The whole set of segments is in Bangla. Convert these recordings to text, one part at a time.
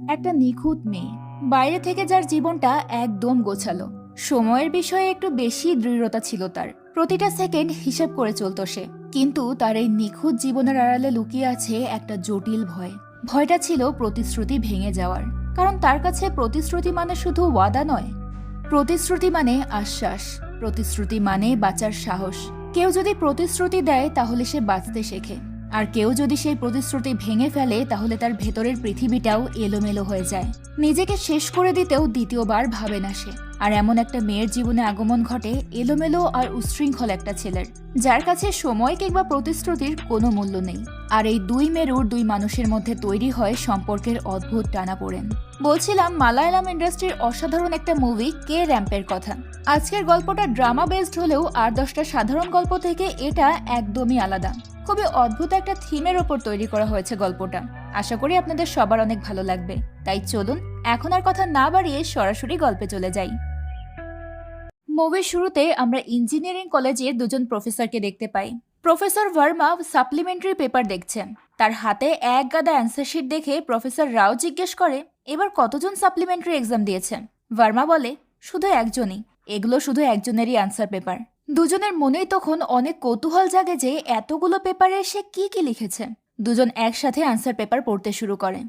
একটা নিখুঁত মেয়ে, বাইরে থেকে যার জীবনটা একদম গোছালো। সময়ের বিষয়ে একটু বেশি দৃঢ়তা ছিল তার। প্রতিটা সেকেন্ড হিসেব করে চলতো সে। কিন্তু তার এই নিখুঁত জীবনের আড়ালে লুকিয়ে আছে একটা জটিল ভয়। ভয়টা ছিল প্রতিশ্রুতি ভেঙে যাওয়ার। কারণ তার কাছে প্রতিশ্রুতি মানে শুধু ওয়াদা নয়, প্রতিশ্রুতি মানে আশ্বাস। প্রতিশ্রুতি মানে বাঁচার সাহস। কেউ যদি প্রতিশ্রুতি দেয় তাহলে সে বাঁচতে শেখে, আর কেউ যদি সেই প্রতিশ্রুতি ভেঙে ফেলে তাহলে তার ভেতরের পৃথিবীটাও এলোমেলো হয়ে যায়। নিজেকে শেষ করে দিতেও দ্বিতীয়বার ভাবে না সে। আর এমন একটা মেয়ের জীবনে আগমন ঘটে এলোমেলো আর উচ্ছৃঙ্খল একটা ছেলের, যার কাছে সময় কিংবা প্রতিশ্রুতির কোনো মূল্য নেই। আর এই দুই মেরুর দুই মানুষের মধ্যে তৈরি হয় সম্পর্কের অদ্ভুত টানাপোড়েন। বলছিলাম মালায়ালাম ইন্ডাস্ট্রির অসাধারণ একটা মুভি কে র্যাম্পের কথা। আজকের গল্পটা ড্রামা বেসড হলেও 8-10টা সাধারণ গল্প থেকে এটা একদমই আলাদা। খুবই অদ্ভুত একটা থিমের ওপর তৈরি করা হয়েছে গল্পটা। আশা করি আপনাদের সবার অনেক ভালো লাগবে। তাই চলুন এখন আর কথা না বাড়িয়ে সরাসরি গল্পে চলে যাই। মুভির শুরুতে আমরা ইঞ্জিনিয়ারিং কলেজের দুজন প্রফেসরকে দেখতে পাই। প্রফেসর ভার্মা সাপ্লিমেন্টারি পেপার দেখছেন। তার হাতে এক গাদা অ্যান্সার শিট দেখে প্রফেসর রাও জিজ্ঞেস করে, এবার কতজন সাপ্লিমেন্টারি এক্সাম দিয়েছেন? ভার্মা বলে, শুধু একজনই। এগুলো শুধু একজনেরই অ্যান্সার পেপার। দুজনের মনেই তখন অনেক কৌতূহল জাগে যে এতগুলো পেপারে সে কি কি লিখেছে। দুজন একসাথে অ্যান্সার পেপার পড়তে শুরু করে।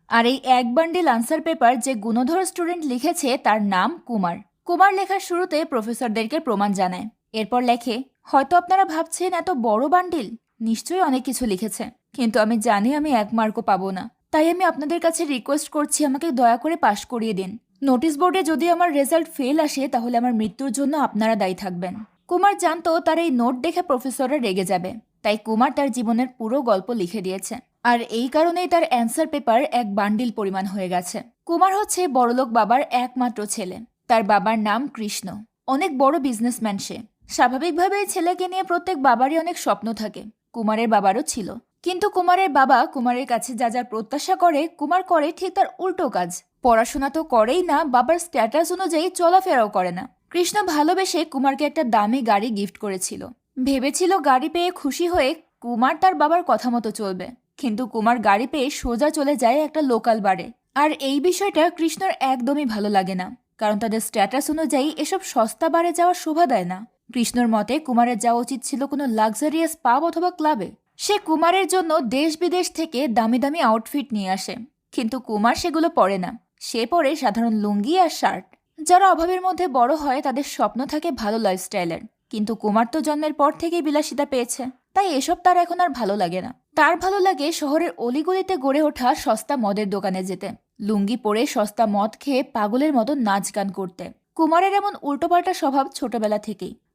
আর এই এক বান্ডিল আনসার পেপার যে গুণধর স্টুডেন্ট লিখেছে তার নাম কুমার। কুমার লেখার শুরুতে প্রফেসরদেরকে প্রমাণ জানায়। এরপর লেখে, হয়তো আপনারা ভাবছেন এত বড় বান্ডিল, নিশ্চয়ই অনেক কিছু লিখেছে, কিন্তু আমি জানি আমি 1 মার্কও পাবো না। তাই আমি আপনাদের কাছে রিকোয়েস্ট করছি আমাকে দয়া করে পাশ করিয়ে দিন। নোটিশ বোর্ডে যদি আমার রেজাল্ট ফেল আসে তাহলে আমার মৃত্যুর জন্য আপনারা দায়ী থাকবেন। কুমার জানতো তার এই নোট দেখে প্রফেসররা রেগে যাবে, তাই কুমার তার জীবনের পুরো গল্প লিখে দিয়েছে। আর এই কারণেই তার অ্যান্সার পেপার এক বান্ডিল পরিমাণ হয়ে গেছে। কুমার হচ্ছে বড়লোক বাবার একমাত্র ছেলে। তার বাবার নাম কৃষ্ণ। অনেক বড় বিজনেসম্যান সে। স্বাভাবিকভাবেই ছেলেকে নিয়ে প্রত্যেক বাবারই অনেক স্বপ্ন থাকে। কুমারের বাবারও ছিল। কিন্তু কুমারের বাবা কুমারের কাছে যা যা প্রত্যাশা করে কুমার করে ঠিক তার উল্টো কাজ। পড়াশোনা তো করেই না, বাবার স্ট্যাটাস অনুযায়ী চলাফেরাও করে না। কৃষ্ণ ভালোবেসে কুমারকে একটা দামি গাড়ি গিফট করেছিল। ভেবেছিল গাড়ি পেয়ে খুশি হয়ে কুমার তার বাবার কথা মতো চলবে। কিন্তু কুমার গাড়ি পেয়ে সোজা চলে যায় একটা লোকাল বারে। আর এই বিষয়টা কৃষ্ণর একদমই ভালো লাগে না, কারণ তাদের স্ট্যাটাস অনুযায়ী এসব সস্তা বারে যাওয়া শোভা দেয় না। কৃষ্ণর মতে কুমারের যাওয়া উচিত ছিল কোনো লাক্সারিয়াস পাব অথবা ক্লাবে। সে কুমারের জন্য দেশ বিদেশ থেকে দামি দামি আউটফিট নিয়ে আসে, কিন্তু কুমার সেগুলো পরে না। সে পরে সাধারণ লুঙ্গি আর শার্ট। যারা অভাবের মধ্যে বড় হয় তাদের স্বপ্ন থাকে ভালো লাইফস্টাইলের, কিন্তু কুমার তো জন্মের পর থেকেই বিলাসিতা পেয়েছে, তাই এসব তার এখন আর ভালো লাগে না। তার ভালো লাগে শহরের অলিগলিতে গড়ে ওঠা সস্তা মদের দোকানে যেতে, লুঙ্গি পরে সস্তা মদ খেয়ে পাগলের মতো নাচ গান করতে। কুমারের এমন উল্টোপাল্টা স্বভাব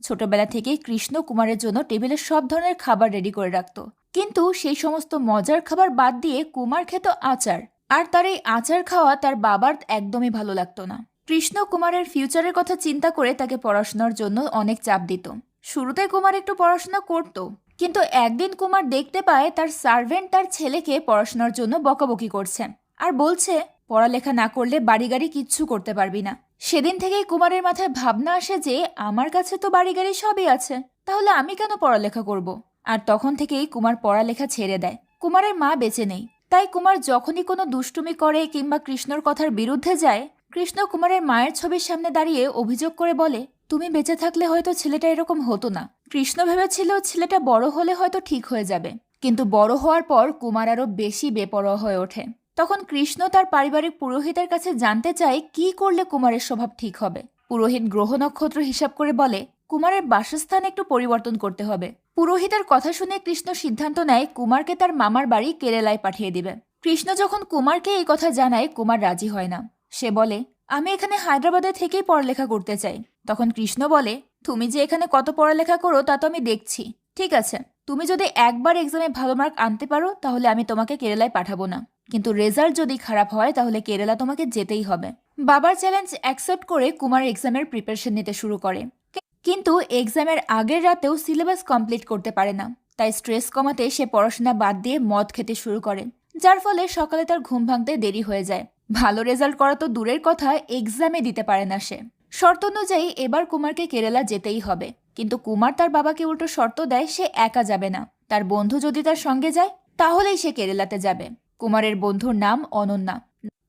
ছোটবেলা থেকেই কৃষ্ণ কুমারের জন্য টেবিলে সব ধরনের খাবার রেডি করে রাখত। কিন্তু সেই সমস্ত মজার খাবার বাদ দিয়ে কুমার খেত আচার। আর তার এই আচার খাওয়া তার বাবার একদমই ভালো লাগতো না। কৃষ্ণ কুমারের ফিউচারের কথা চিন্তা করে তাকে পড়াশোনার জন্য অনেক চাপ দিত। শুরুতে কুমার একটু পড়াশোনা করত, কিন্তু একদিন কুমার দেখতে পায় তার সার্ভেন্ট তার ছেলেকে পড়াশোনার জন্য বকাবকি করছে আর বলছে, পড়ালেখা না করলে বাড়ি গাড়ি কিচ্ছু করতে পারবি না। সেদিন থেকেই কুমারের মাথায় ভাবনা আসে যে আমার কাছে তো বাড়ি গাড়ি সবই আছে, তাহলে আমি কেন পড়ালেখা করব। আর তখন থেকেই কুমার পড়ালেখা ছেড়ে দেয়। কুমারের মা বেঁচে নেই, তাই কুমার যখনই কোনো দুষ্টুমি করে কিংবা কৃষ্ণর কথার বিরুদ্ধে যায়, কৃষ্ণ কুমারের মায়ের ছবির সামনে দাঁড়িয়ে অভিযোগ করে বলে, তুমি বেঁচে থাকলে হয়তো ছেলেটা এরকম হতো না। কৃষ্ণ ভেবেছিল ছেলেটা বড় হলে হয়তো ঠিক হয়ে যাবে, কিন্তু বড় হওয়ার পর কুমার আরো বেশি বেপরোয়া হয়ে ওঠে। তখন কৃষ্ণ তার পারিবারিক পুরোহিতের কাছে জানতে চায় কি করলে কুমারের স্বভাব ঠিক হবে। পুরোহিত গ্রহ নক্ষত্র হিসাব করে বলে, কুমারের বাসস্থান একটু পরিবর্তন করতে হবে। পুরোহিতের কথা শুনে কৃষ্ণ সিদ্ধান্ত নেয় কুমারকে তার মামার বাড়ি কেরালায় পাঠিয়ে দিবে। কৃষ্ণ যখন কুমারকে এই কথা জানায় কুমার রাজি হয় না। সে বলে, আমি এখানে হায়দ্রাবাদে থেকেই পড়ালেখা করতে চাই। তখন কৃষ্ণ বলে, তুমি যে এখানে কত পড়ালেখা করো তা তো আমি দেখছি। ঠিক আছে, তুমি যদি একবার এক্সামে ভালো মার্ক আনতে পারো তাহলে আমি তোমাকে কেরালায় পাঠাবো না, কিন্তু রেজাল্ট যদি খারাপ হয় তাহলে কেরালা তোমাকে যেতেই হবে। বাবার চ্যালেঞ্জ অ্যাকসেপ্ট করে কুমার এক্সামের প্রিপারেশন নিতে শুরু করে। কিন্তু এক্সামের আগের রাতেও সিলেবাস কমপ্লিট করতে পারে না। তাই স্ট্রেস কমাতে সে পড়াশোনা বাদ দিয়ে মদ খেতে শুরু করে, যার ফলে সকালে তার ঘুম ভাঙতে দেরি হয়ে যায়। ভালো রেজাল্ট করা তো দূরের কথা, এক্সামে দিতে পারে না সে। শর্ত অনুযায়ী এবার কুমারকে কেরালা যেতেই হবে, কিন্তু কুমার তার বাবাকে উল্টো শর্ত দেয় সে একা যাবে না, তার বন্ধু যদি তার সঙ্গে যায় তাহলেই সে কেরালাতে যাবে। কুমারের বন্ধুর নাম অনন্যা।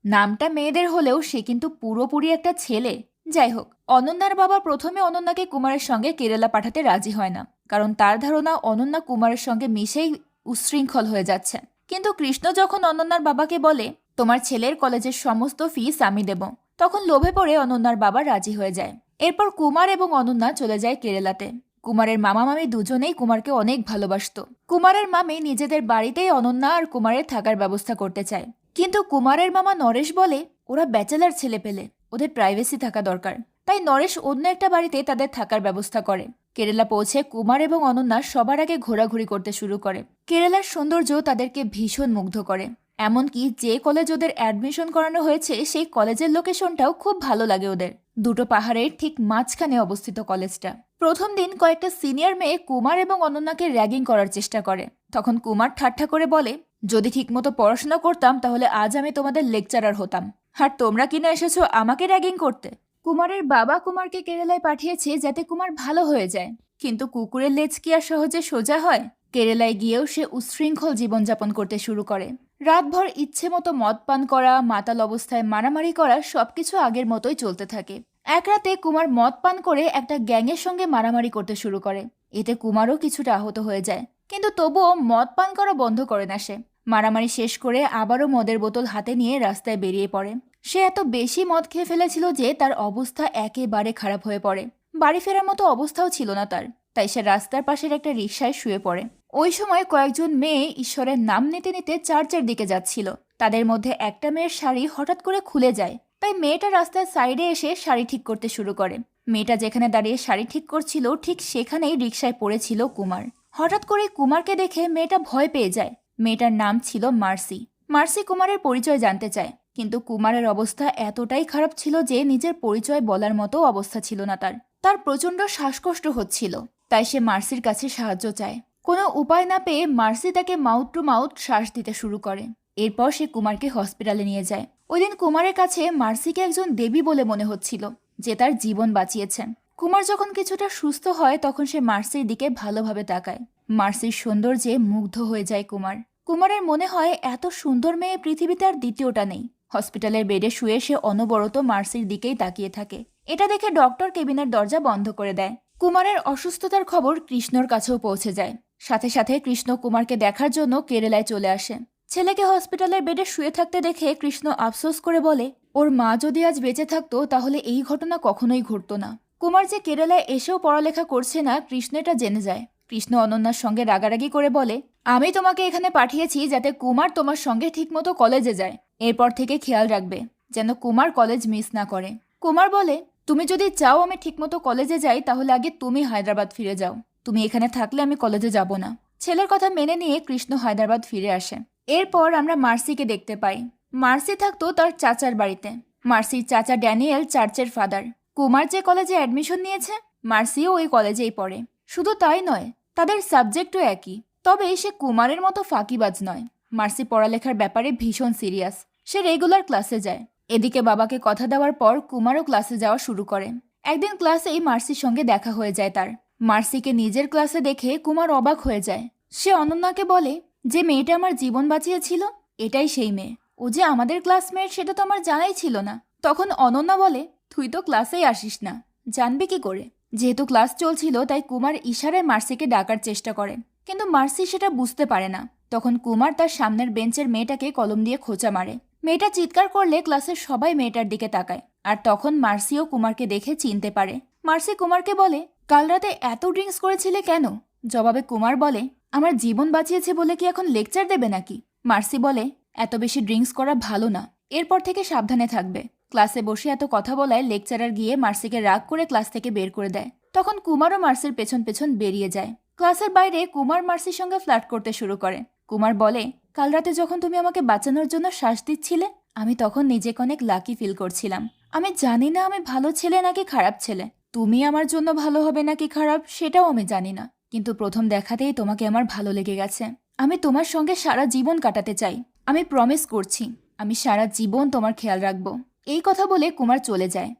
নামটা মেয়েদের হলেও সে কিন্তু পুরোপুরি একটা ছেলে। যাই হোক, অনন্যার বাবা প্রথমে অনন্যাকে কুমারের সঙ্গে কেরালা পাঠাতে রাজি হয় না, কারণ তার ধারণা অনন্যা কুমারের সঙ্গে মিশেই উচ্ছৃঙ্খল হয়ে যাচ্ছে। কিন্তু কৃষ্ণ যখন অনন্যার বাবাকে বলে, তোমার ছেলের কলেজের সমস্ত ফিস আমি দেব, তখন লোভে পড়ে অনন্যার বাবা রাজি হয়ে যায়। এরপর কুমার এবং অনন্যা চলে যায় কেরালাতে। কুমারের মামা মামি দুজনেই কুমারকে অনেক ভালোবাসতো। কুমারের মামি নিজেদের বাড়িতেই অনন্যা আর কুমারের থাকার ব্যবস্থা করতে চায়, কিন্তু কুমারের মামা নরেশ বলে ওরা ব্যাচেলার ছেলে পেলে, ওদের প্রাইভেসি থাকা দরকার। তাই নরেশ অন্য একটা বাড়িতে তাদের থাকার ব্যবস্থা করে। কেরালা পৌঁছে কুমার এবং অনন্যা সবার আগে ঘোরাঘুরি করতে শুরু করে। কেরালার সৌন্দর্য তাদেরকে ভীষণ মুগ্ধ করে। এমনকি যে কলেজ ওদের অ্যাডমিশন করানো হয়েছে সেই কলেজের লোকেশনটাও খুব ভালো লাগে ওদের। দুটো পাহাড়ের ঠিক মাঝখানে অবস্থিত কলেজটা। প্রথম দিন কয়েকটা সিনিয়র মেয়ে কুমার এবং অনন্যাকে র্যাগিং করার চেষ্টা করে। তখন কুমার ঠাট্টা করে বলে, যদি ঠিকমতো পড়াশোনা করতাম তাহলে আজ আমি তোমাদের লেকচারার হতাম, আর তোমরা কিনা এসেছো আমাকে র্যাগিং করতে। কুমারের বাবা কুমারকে কেরালায় পাঠিয়েছে যাতে কুমার ভালো হয়ে যায়, কিন্তু কুকুরের লেজ কি আর সহজে সোজা হয়? কেরালায় গিয়েও সে উচ্ছৃঙ্খল জীবনযাপন করতে শুরু করে। রাতভর ইচ্ছে মতো মদ পান করা, মাতাল অবস্থায় মারামারি করা, সবকিছু আগের মতোই চলতে থাকে। এক রাতে কুমার মদ পান করে একটা গ্যাংয়ের সঙ্গে মারামারি করতে শুরু করে। এতে কুমারও কিছুটা আহত হয়ে যায়, কিন্তু তবুও মদ পান করা বন্ধ করে না সে। মারামারি শেষ করে আবারও মদের বোতল হাতে নিয়ে রাস্তায় বেরিয়ে পড়ে। সে এত বেশি মদ খেয়ে ফেলেছিল যে তার অবস্থা একেবারে খারাপ হয়ে পড়ে। বাড়ি ফেরার মতো অবস্থাও ছিল না তার, তাই সে রাস্তার পাশের একটা রিকশায় শুয়ে পড়ে। ওই সময় কয়েকজন মেয়ে ঈশ্বরের নাম নিতে নিতে চার্চের দিকে যাচ্ছিল। তাদের মধ্যে একটা মেয়ের শাড়ি হঠাৎ করে খুলে যায়, তাই মেয়েটা রাস্তার সাইডে এসে শাড়ি ঠিক করতে শুরু করে। মেয়েটা যেখানে দাঁড়িয়ে শাড়ি ঠিক করছিল ঠিক সেখানেই রিকশায় পড়েছিল কুমার। হঠাৎ করে কুমারকে দেখে মেয়েটা ভয় পেয়ে যায়। মেয়েটার নাম ছিল মার্সি। মার্সি কুমারের পরিচয় জানতে চায়, কিন্তু কুমারের অবস্থা এতটাই খারাপ ছিল যে নিজের পরিচয় বলার মতো অবস্থা ছিল না তার প্রচণ্ড শ্বাসকষ্ট হচ্ছিল। তাই সে মার্সির কাছে সাহায্য চায়। কোনো উপায় না পেয়ে মার্সি তাকে মাউথ টু মাউথ শ্বাস দিতে শুরু করে। এরপর সে কুমারকে হসপিটালে নিয়ে যায়। ওই দিন কুমারের কাছে মার্সিকে একজন দেবী বলে মনে হচ্ছিল, যে তার জীবন বাঁচিয়েছেন। কুমার যখন কিছুটা সুস্থ হয় তখন সে মার্সির দিকে ভালোভাবে তাকায়। মার্সির সৌন্দর্যে মুগ্ধ হয়ে যায় কুমার। কুমারের মনে হয় এত সুন্দর মেয়ে পৃথিবীতে আর দ্বিতীয়টা নেই। হসপিটালের বেডে শুয়ে সে অনবরত মার্সির দিকেই তাকিয়ে থাকে। এটা দেখে ডক্টর কেবিনের দরজা বন্ধ করে দেয়। কুমারের অসুস্থতার খবর কৃষ্ণর কাছেও পৌঁছে যায়। সাথে সাথে কৃষ্ণ কুমারকে দেখার জন্য কেরালায় চলে আসে। ছেলেকে হসপিটালের বেডে শুয়ে থাকতে দেখে কৃষ্ণ আফসোস করে বলে, ওর মা যদি আজ বেঁচে থাকতো তাহলে এই ঘটনা কখনোই ঘটতো না। কুমার যে কেরালায় এসেও পড়ালেখা করছে না কৃষ্ণ এটা জেনে যায়। কৃষ্ণ অনন্যার সঙ্গে রাগারাগি করে বলে, আমি তোমাকে এখানে পাঠিয়েছি যাতে কুমার তোমার সঙ্গে ঠিকমতো কলেজে যায়। এরপর থেকে খেয়াল রাখবে যেন কুমার কলেজ মিস না করে। কুমার বলে, তুমি যদি চাও আমি ঠিকমতো কলেজে যাই তাহলে আগে তুমি হায়দ্রাবাদ ফিরে যাও। তুমি এখানে থাকলে আমি কলেজে যাব না। ছেলের কথা মেনে নিয়ে কৃষ্ণ হায়দ্রাবাদ ফিরে আসে। এরপর আমরা মার্সিকে দেখতে পাই। মার্সি থাকতো তার চাচার বাড়িতে। মার্সির চাচা ড্যানিয়েল চার্চের ফাদার। কুমার যে কলেজে অ্যাডমিশন নিয়েছে মার্সিও ওই কলেজেই পড়ে। শুধু তাই নয়, তাদের সাবজেক্টও একই। তবে সে কুমারের মতো ফাঁকিবাজ নয়। মার্সি পড়ালেখার ব্যাপারে ভীষণ সিরিয়াস। সে রেগুলার ক্লাসে যায়। এদিকে বাবাকে কথা দেওয়ার পর কুমারও ক্লাসে যাওয়া শুরু করে। একদিন ক্লাসেই মার্সির সঙ্গে দেখা হয়ে যায় তার। মার্সিকে নিজের ক্লাসে দেখে কুমার অবাক হয়ে যায়। সে অনন্যাকে বলে, যে মেয়েটা আমার জীবন বাঁচিয়েছিল এটাই সেই মেয়ে। ও যে আমাদের ক্লাসমেট সেটা তো আমার জানাই ছিল না। তখন অনন্যা বলে, তুই তো ক্লাসেই আসিস না, জানবি কি করে? যেহেতু ক্লাস চলছিল তাই কুমার ইশারায় মার্সিকে ডাকার চেষ্টা করে, কিন্তু মার্সি সেটা বুঝতে পারে না। তখন কুমার তার সামনের বেঞ্চের মেয়েটাকে কলম দিয়ে খোঁচা মারে। মেয়েটা চিৎকার করলে ক্লাসের সবাই মেয়েটার দিকে তাকায়। আর তখন মার্সিও কুমারকে দেখে চিনতে পারে। মার্সি কুমারকে বলে, কাল রাতে এত ড্রিঙ্কস করেছিলে কেন? জবাবে কুমার বলে, আমার জীবন বাঁচিয়েছে বলে কি এখন লেকচার দেবে নাকি? মার্সি বলে, এত বেশি ড্রিঙ্কস করা ভালো না, এরপর থেকে সাবধানে থাকবে। ক্লাসে বসে এত কথা বলায় লেকচারার গিয়ে মার্সিকে রাগ করে ক্লাস থেকে বের করে দেয়। তখন কুমারও মার্সির পেছন পেছন বেরিয়ে যায়। ক্লাসের বাইরে কুমার মার্সির সঙ্গে ফ্লার্ট করতে শুরু করে। কুমার বলে, কাল রাতে যখন তুমি আমাকে বাঁচানোর জন্য শ্বাস দিচ্ছিলে আমি তখন নিজেকে অনেক লাকি ফিল করছিলাম। আমি জানি না আমি ভালো ছেলে নাকি খারাপ ছেলে, তুমি আমার জন্য ভালো হবে নাকি খারাপ সেটাও আমি জানি না, কিন্তু প্রথম দেখাতেই তোমাকে আমার ভালো লেগে গেছে। আমি তোমার সঙ্গে সারা জীবন কাটাতে চাই। আমি প্রমিস করছি আমি সারা জীবন তোমার খেয়াল রাখবো। এই কথা বলে কুমার চলে যায়।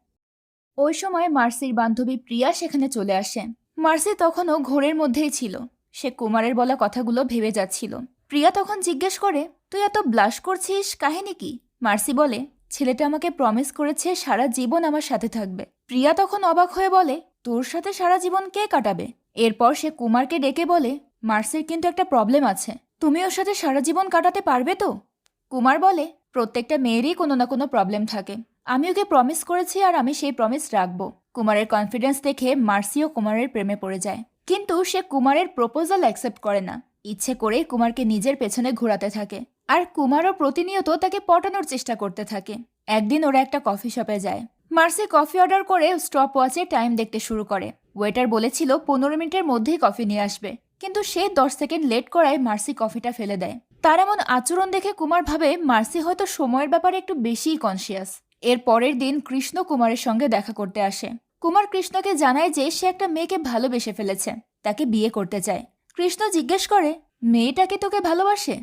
ওই সময় মার্সির বান্ধবী প্রিয়া সেখানে চলে আসে। মার্সি তখনও ঘোরের মধ্যেই ছিল। সে কুমারের বলা কথাগুলো ভেবে যাচ্ছিল। প্রিয়া তখন জিজ্ঞেস করে, তুই এত ব্লাশ করছিস, কাহিনী কি? মার্সি বলে, ছেলেটা আমাকে প্রমিস করেছে সারা জীবন আমার সাথে থাকবে। প্রিয়া তখন অবাক হয়ে বলে, তোর সাথে সারা জীবন কে কাটাবে? এরপর সে কুমারকে ডেকে বলে, মার্সির কিন্তু একটা প্রবলেম আছে, তুমি ওর সাথে সারা জীবন কাটাতে পারবে তো? কুমার বলে, প্রত্যেকটা মেয়েরই কোনো না কোনো প্রবলেম থাকে, আমি ওকে প্রমিস করেছি আর আমি সেই প্রমিস রাখবো। কুমারের কনফিডেন্স দেখে মার্সিও কুমারের প্রেমে পড়ে যায়, কিন্তু সে কুমারের প্রপোজাল অ্যাকসেপ্ট করে না। ইচ্ছে করে কুমারকে নিজের পেছনে ঘোরাতে থাকে, আর কুমারও প্রতিনিয়ত তাকে পটানোর চেষ্টা করতে থাকে। একদিন ওরা একটা কফি শপে যায়। মার্সি কফি অর্ডার করে স্টপ ওয়াচে টাইম দেখতে শুরু করে। ওয়েটার বলেছিল 15 মিনিটের মধ্যেই কফি নিয়ে আসবে, কিন্তু সে 10 সেকেন্ড লেট করায় মার্সি কফিটা ফেলে দেয়। তার এমন আচরণ দেখে কুমার ভাবে মার্সি হয়তো সময়ের ব্যাপারে একটু বেশিই কনসিয়াস। এর পরের দিন কৃষ্ণ কুমারের সঙ্গে দেখা করতে আসে। কুমার কৃষ্ণকে জানায় যে সে একটা মেয়েকে ভালোবেসে ফেলেছে, তাকে বিয়ে করতে চায়। কৃষ্ণ জিজ্ঞেস করে, মেয়েটাকে তোকে ভালোবাসে?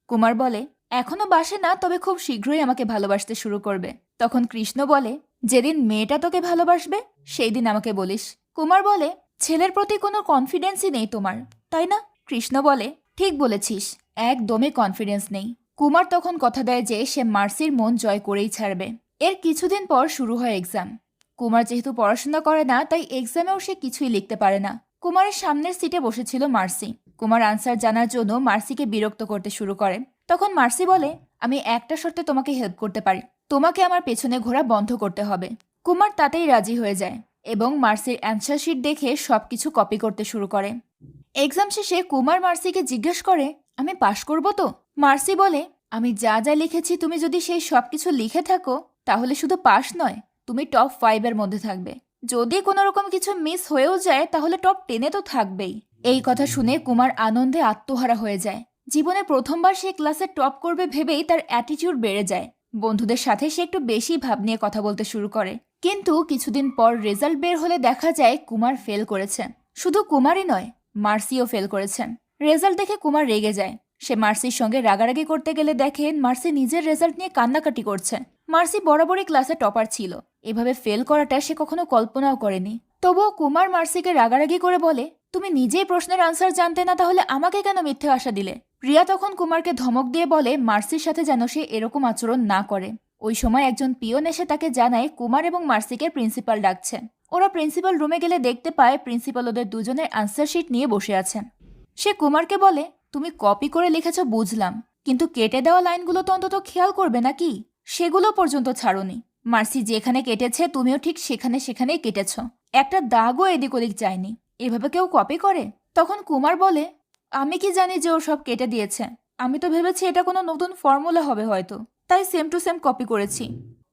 কুমার বলে, এখনো বাসে না, তবে খুব শীঘ্রই আমাকে ভালোবাসতে শুরু করবে। তখন কৃষ্ণ বলে, যেদিন মেয়েটা তোকে ভালোবাসবে সেই দিন আমাকে বলিস। কুমার বলে, ছেলের প্রতি কোনো কনফিডেন্সই নেই তোমার, তাই না? কৃষ্ণ বলে, ঠিক বলেছিস, একদমই কনফিডেন্স নেই। কুমার তখন কথা দেয় যে সে মার্সির মন জয় করেই ছাড়বে। এর কিছুদিন পর শুরু হয় এক্সাম। কুমার যেহেতু পড়াশোনা করে না, তাই এক্সামেও সে কিছুই লিখতে পারে না। কুমারের সামনের সিটে বসেছিল মার্সি। কুমার আনসার জানার জন্য মার্সিকে বিরক্ত করতে শুরু করে। তখন মার্সি বলে, আমি একটা শর্তে তোমাকে হেল্প করতে পারি, তোমাকে আমার পেছনে ঘোরা বন্ধ করতে হবে। কুমার তাতেই রাজি হয়ে যায় এবং মার্সির অ্যান্সার শিট দেখে সবকিছু কপি করতে শুরু করে। এক্সাম শেষে কুমার মার্সিকে জিজ্ঞেস করে, আমি পাশ করব তো? মার্সি বলে, আমি যা যা লিখেছি তুমি যদি সেই সবকিছু লিখে থাকো তাহলে শুধু পাশ নয়, তুমি টপ 5-এর মধ্যে থাকবে। যদি কোনো রকম কিছু মিস হয়েও যায় তাহলে টপ 10-এ তো থাকবেই। এই কথা শুনে কুমার আনন্দে আত্মহারা হয়ে যায়। জীবনে প্রথমবার সে ক্লাসে টপ করবে ভেবেই তার অ্যাটিটিউড বেড়ে যায়। বন্ধুদের সাথে সে একটু বেশি ভাব নিয়ে কথা বলতে শুরু করে। কিন্তু কিছুদিন পর রেজাল্ট বের হলে দেখা যায় কুমার ফেল করেছে। শুধু কুমারই নয়, মার্সিও ফেল করেছেন। রেজাল্ট দেখে কুমার রেগে যায়। সে মার্সির সঙ্গে রাগারাগি করতে গেলে দেখেন মার্সি নিজের রেজাল্ট নিয়ে কান্নাকাটি করছে। মার্সি বরাবরই ক্লাসে টপার ছিল, এভাবে ফেল করাটা সে কখনো কল্পনাও করেনি। তবুও কুমার মার্সিকে রাগারাগি করে বলে, তুমি নিজেই প্রশ্নের আনসার জানতে না, তাহলে আমাকে কেন মিথ্যে আশা দিলে? প্রিয়া তখন কুমারকে ধমক দিয়ে বলে মার্সির সাথে যেন সে এরকম আচরণ না করে। ওই সময় একজন পিয়ন এসে তাকে জানায় কুমার এবং মার্সিকে প্রিন্সিপাল ডাকছে। ওরা প্রিন্সিপাল রুমে গেলে দেখতে পায় প্রিন্সিপাল ওদের দুজনের আনসার শিট নিয়ে বসে আছেন। সে কুমারকে বলে, তুমি কপি করে লিখেছ বুঝলাম, কিন্তু কেটে দেওয়া লাইনগুলো তো অন্তত খেয়াল করবে নাকি? সেগুলো পর্যন্ত ছাড়োনি। মার্সি যেখানে কেটেছে তুমিও ঠিক সেখানে সেখানেই কেটেছ, একটা দাগও এদিক ওদিক যায়নি। এভাবে কেউ কপি করে? তখন কুমার বলে, আমি কি জানি যে ও সব কেটে দিয়েছে, আমি তো ভেবেছি এটা কোনো নতুন ফর্মুলা হবে হয়তো, তাই সেম টু সেম কপি করেছি।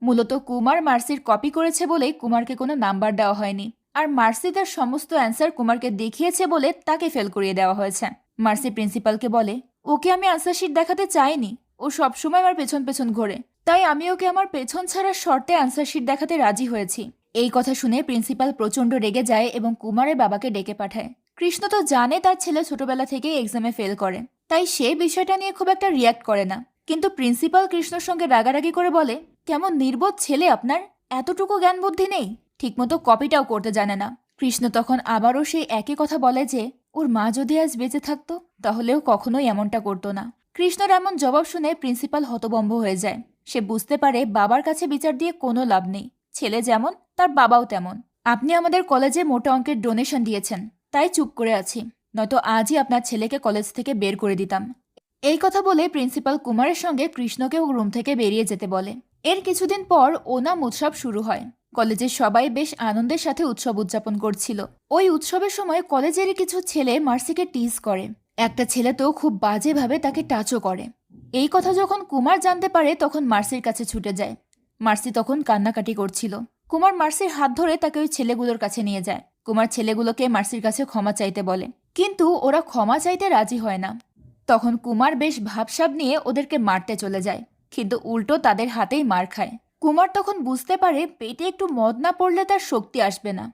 মূলত কুমার মার্সির কপি করেছে বলেই কুমারকে কোনো নাম্বার দেওয়া হয়নি, আর মার্সি তার সমস্ত অ্যান্সার কুমারকে দেখিয়েছে বলে তাকে ফেল করিয়ে দেওয়া হয়েছে। মার্সি প্রিন্সিপালকে বলে, ওকে আমি আনসার শিট দেখাতে চাইনি, ও সবসময় আমার পেছন পেছন ঘোরে, তাই আমি ওকে আমার পেছন ছাড়ার শর্তে আনসার শিট দেখাতে রাজি হয়েছি। এই কথা শুনে প্রিন্সিপাল প্রচণ্ড রেগে যায় এবং কুমারের বাবাকে ডেকে পাঠায়। কৃষ্ণ তো জানে তার ছেলে ছোটবেলা থেকেই এক্সামে ফেল করে, তাই সে বিষয়টা নিয়ে খুব একটা রিয়াক্ট করে না। কিন্তু প্রিন্সিপাল কৃষ্ণর সঙ্গে রাগারাগি করে বলে, কেমন নির্বোধ ছেলে আপনার, এতটুকু জ্ঞান বুদ্ধি নেই, ঠিকমতো কপিটাও করতে জানে না। কৃষ্ণ তখন আবারও সেই একই কথা বলে যে ওর মা যদি আজ বেঁচে থাকতো তাহলেও কখনোই এমনটা করতো না। কৃষ্ণর এমন জবাব শুনে প্রিন্সিপাল হতভম্ব হয়ে যায়। সে বুঝতে পারে বাবার কাছে বিচার দিয়ে কোনো লাভ নেই, ছেলে যেমন তার বাবাও তেমন। আপনি আমাদের কলেজে মোটা অঙ্কের ডোনেশন দিয়েছেন, তাই চুপ করে আছি, নয়তো আজই আপনার ছেলেকে কলেজ থেকে বের করে দিতাম। এই কথা বলে প্রিন্সিপাল কুমারের সঙ্গে কৃষ্ণকেও রুম থেকে বেরিয়ে যেতে বলে। এর কিছুদিন পর ওনাম উৎসব শুরু হয়। কলেজের সবাই বেশ আনন্দের সাথে উৎসব উদযাপন করছিল। ওই উৎসবের সময় কলেজেরই কিছু ছেলে মার্সিকে টিজ করে। একটা ছেলে তো খুব বাজেভাবে তাকে টাচও করে। এই কথা যখন কুমার জানতে পারে তখন মার্সির কাছে ছুটে যায়। মার্সি তখন কান্নাকাটি করছিল। কুমার মার্সির হাত ধরে তাকে ওই ছেলেগুলোর কাছে নিয়ে যায়। কুমার ছেলেগুলোকে মার্সির কাছে ক্ষমা চাইতে বলে, কিন্তু ওরা ক্ষমা চাইতে রাজি হয় না। তখন কুমার বেশ ভাবসাব নিয়ে ওদেরকে মারতে চলে যায়, কিন্তু উল্টো তাদের হাতেই মার খায়। কুমার তখন বুঝতে পারে পেটে একটু মদ না পড়লে তার শক্তি আসবে না,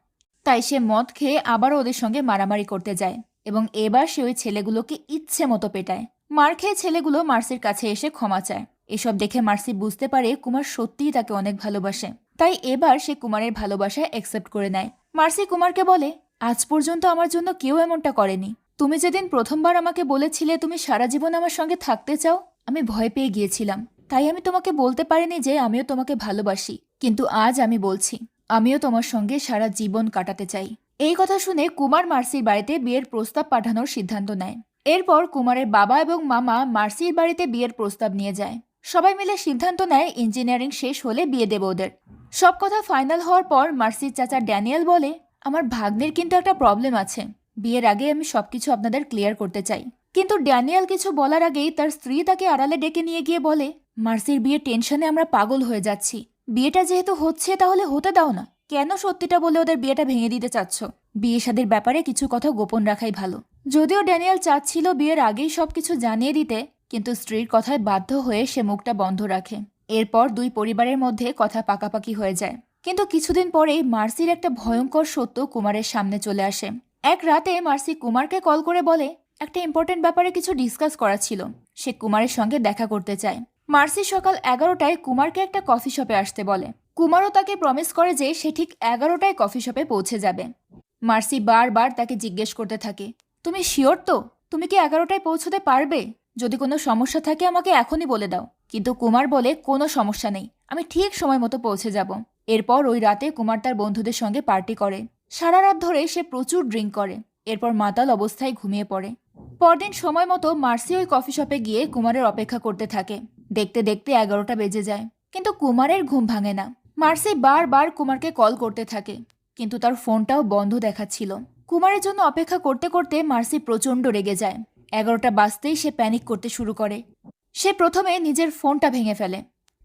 তাই সে মদ খেয়ে আবারও ওদের সঙ্গে মারামারি করতে যায় এবং এবার সে ওই ছেলেগুলোকে ইচ্ছে মতো পেটায়। মার খেয়ে ছেলেগুলো মার্সির কাছে এসে ক্ষমা চায়। এসব দেখে মার্সি বুঝতে পারে কুমার সত্যিই তাকে অনেক ভালোবাসে, তাই এবার সে কুমারের ভালোবাসায় অ্যাকসেপ্ট করে নেয়। মার্সি কুমারকে বলে, আজ পর্যন্ত আমার জন্য কেউ এমনটা করেনি। তুমি যেদিন প্রথমবার আমাকে বলেছিলে তুমি সারা জীবন আমার সঙ্গে থাকতে চাও, আমি ভয় পেয়ে গিয়েছিলাম, তাই আমি তোমাকে বলতে পারিনি যে আমিও তোমাকে ভালোবাসি, কিন্তু আজ আমি বলছি আমিও তোমার সঙ্গে সারা জীবন কাটাতে চাই। এই কথা শুনে কুমার মার্সির বাড়িতে বিয়ের প্রস্তাব পাঠানোর সিদ্ধান্ত নেয়। এরপর কুমারের বাবা এবং মামা মার্সির বাড়িতে বিয়ের প্রস্তাব নিয়ে যায়। সবাই মিলে সিদ্ধান্ত নেয় ইঞ্জিনিয়ারিং শেষ হলে বিয়ে দেবে ওদের। সব কথা ফাইনাল হওয়ার পর মার্সির চাচা ড্যানিয়েল বলে, আমার ভাগ্নের কিন্তু একটা প্রবলেম আছে, বিয়ের আগে আমি সবকিছু আপনাদের ক্লিয়ার করতে চাই। কিন্তু ড্যানিয়েল কিছু বলার আগেই তার স্ত্রী তাকে আড়ালে ডেকে নিয়ে গিয়ে বলে, মার্সির বিয়ের টেনশনে আমরা পাগল হয়ে যাচ্ছি, বিয়েটা যেহেতু হচ্ছে তাহলে হতে দাও না, কেন সত্যিটা বলে ওদের বিয়েটা ভেঙে দিতে চাচ্ছ? বিয়ে শাদীর ব্যাপারে কিছু কথা গোপন রাখাই ভালো। যদিও ড্যানিয়েল চাচ্ছিল বিয়ের আগেই সবকিছু জানিয়ে দিতে, কিন্তু স্ত্রীর কথায় বাধ্য হয়ে সে মুখটা বন্ধ রাখে। এরপর দুই পরিবারের মধ্যে কথা পাকাপাকি হয়ে যায়। কিন্তু কিছুদিন পরেই মার্সির একটা ভয়ঙ্কর সত্য কুমারের সামনে চলে আসে। এক রাতে মার্সি কুমারকে কল করে বলে, একটা ইম্পর্টেন্ট ব্যাপারে কিছু ডিসকাস করা ছিল, সে কুমারের সঙ্গে দেখা করতে চায়। মার্সি সকাল 11টায় কুমারকে একটা কফি শপে আসতে বলে। কুমারও তাকে প্রমিস করে যে সে ঠিক 11টায় কফি শপে পৌঁছে যাবে। মার্সি বারবার তাকে জিজ্ঞেস করতে থাকে, তুমি শিওর তো? তুমি কি 11টায় পৌঁছতে পারবে? যদি কোনো সমস্যা থাকে আমাকে এখনই বলে দাও। কিন্তু কুমার বলে, কোনো সমস্যা নেই, আমি ঠিক সময় মতো পৌঁছে যাব। এরপর ওই রাতে কুমার তার বন্ধুদের সঙ্গে পার্টি করে। সারা রাত ধরে সে প্রচুর ড্রিঙ্ক করে। এরপর মাতাল অবস্থায় ঘুমিয়ে পড়ে। পরদিন সময় মতো মার্সি ওই কফি শপে গিয়ে কুমারের অপেক্ষা করতে থাকে। দেখতে দেখতে 11টা বেজে যায়, কিন্তু কুমারের ঘুম ভাঙে না। মার্সি বারবার কুমারকে কল করতে থাকে, কিন্তু তার ফোনটাও বন্ধ দেখাচ্ছিল। কুমারের জন্য অপেক্ষা করতে করতে মার্সি প্রচণ্ড রেগে যায়। 11টা বাজতেই সে প্যানিক করতে শুরু করে। সে প্রথমে নিজের ফোনটা ভেঙে ফেলে।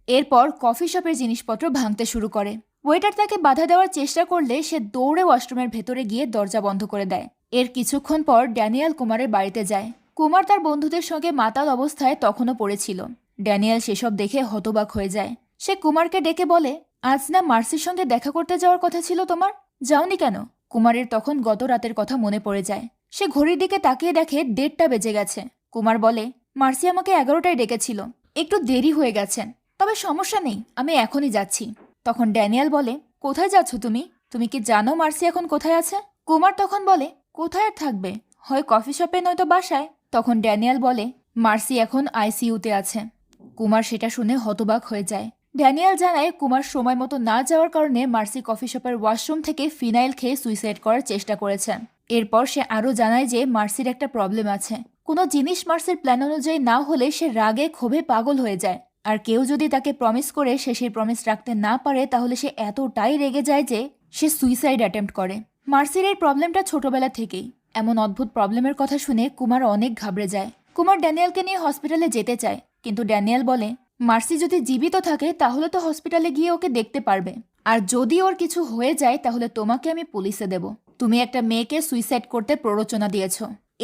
এরপর কফি শপের জিনিসপত্র ভাঙতে শুরু করে। ওয়েটার তাকে বাধা দেওয়ার চেষ্টা করলে সে দৌড়ে ওয়াশরুমের ভেতরে গিয়ে দরজা বন্ধ করে দেয়। এর কিছুক্ষণ পর ড্যানিয়েল কুমারের বাড়িতে যায়। কুমার তার বন্ধুদের সঙ্গে মাতাল অবস্থায় তখনও পড়েছিল। ড্যানিয়েল সেসব দেখে হতবাক হয়ে যায়। সে কুমারকে ডেকে বলে, আজ না মার্সির সঙ্গে দেখা করতে যাওয়ার কথা ছিল তোমার, যাওনি কেন? কুমারের তখন গত রাতের কথা মনে পড়ে যায়। সে ঘড়ির দিকে তাকিয়ে দেখে 1:30টা বেজে গেছে। কুমার বলে, মার্সি আমাকে 11টায় ডেকেছিল, একটু দেরি হয়ে গেছেন, তবে সমস্যা নেই, আমি এখনই যাচ্ছি। তখন ড্যানিয়েল বলে, কোথায় যাচ্ছ তুমি? তুমি কি জানো মার্সি এখন কোথায় আছে? কুমার তখন বলে, কোথায় থাকবে, হয় কফি শপে নয়তো বাসায়। তখন ড্যানিয়েল বলে, মার্সি এখন আইসিইউতে আছে। কুমার সেটা শুনে হতবাক হয়ে যায়। ড্যানিয়েল জানায় কুমার সময় মতো না যাওয়ার কারণে মার্সি কফি শপের ওয়াশরুম থেকে ফিনাইল খেয়ে সুইসাইড করার চেষ্টা করেছে। এরপর সে আরও জানায় যে মার্সির একটা প্রবলেম আছে, কোনো জিনিস মার্সির প্ল্যান অনুযায়ী না হলে সে রাগে ক্ষোভে পাগল হয়ে যায়। আর কেউ যদি তাকে প্রমিস করে সে সেই প্রমিস রাখতে না পারে তাহলে সে এতটাই রেগে যায় যে সে সুইসাইড অ্যাটেম্প্ট করে। মার্সির এই প্রবলেমটা ছোটবেলা থেকেই। এমন অদ্ভুত প্রবলেমের কথা শুনে কুমার অনেক ঘাবড়ে যায়। কুমার ড্যানিয়েলকে নিয়ে হসপিটালে যেতে চায়, কিন্তু ড্যানিয়েল বলে, মার্সি যদি জীবিত থাকে তাহলে তো হসপিটালে গিয়ে ওকে দেখতে পারবে, আর যদি ওর কিছু হয়ে যায় তাহলে তোমাকে আমি পুলিশে দেব। তুমি একটা মেয়েকে সুইসাইড করতে প্ররোচনা দিয়েছ,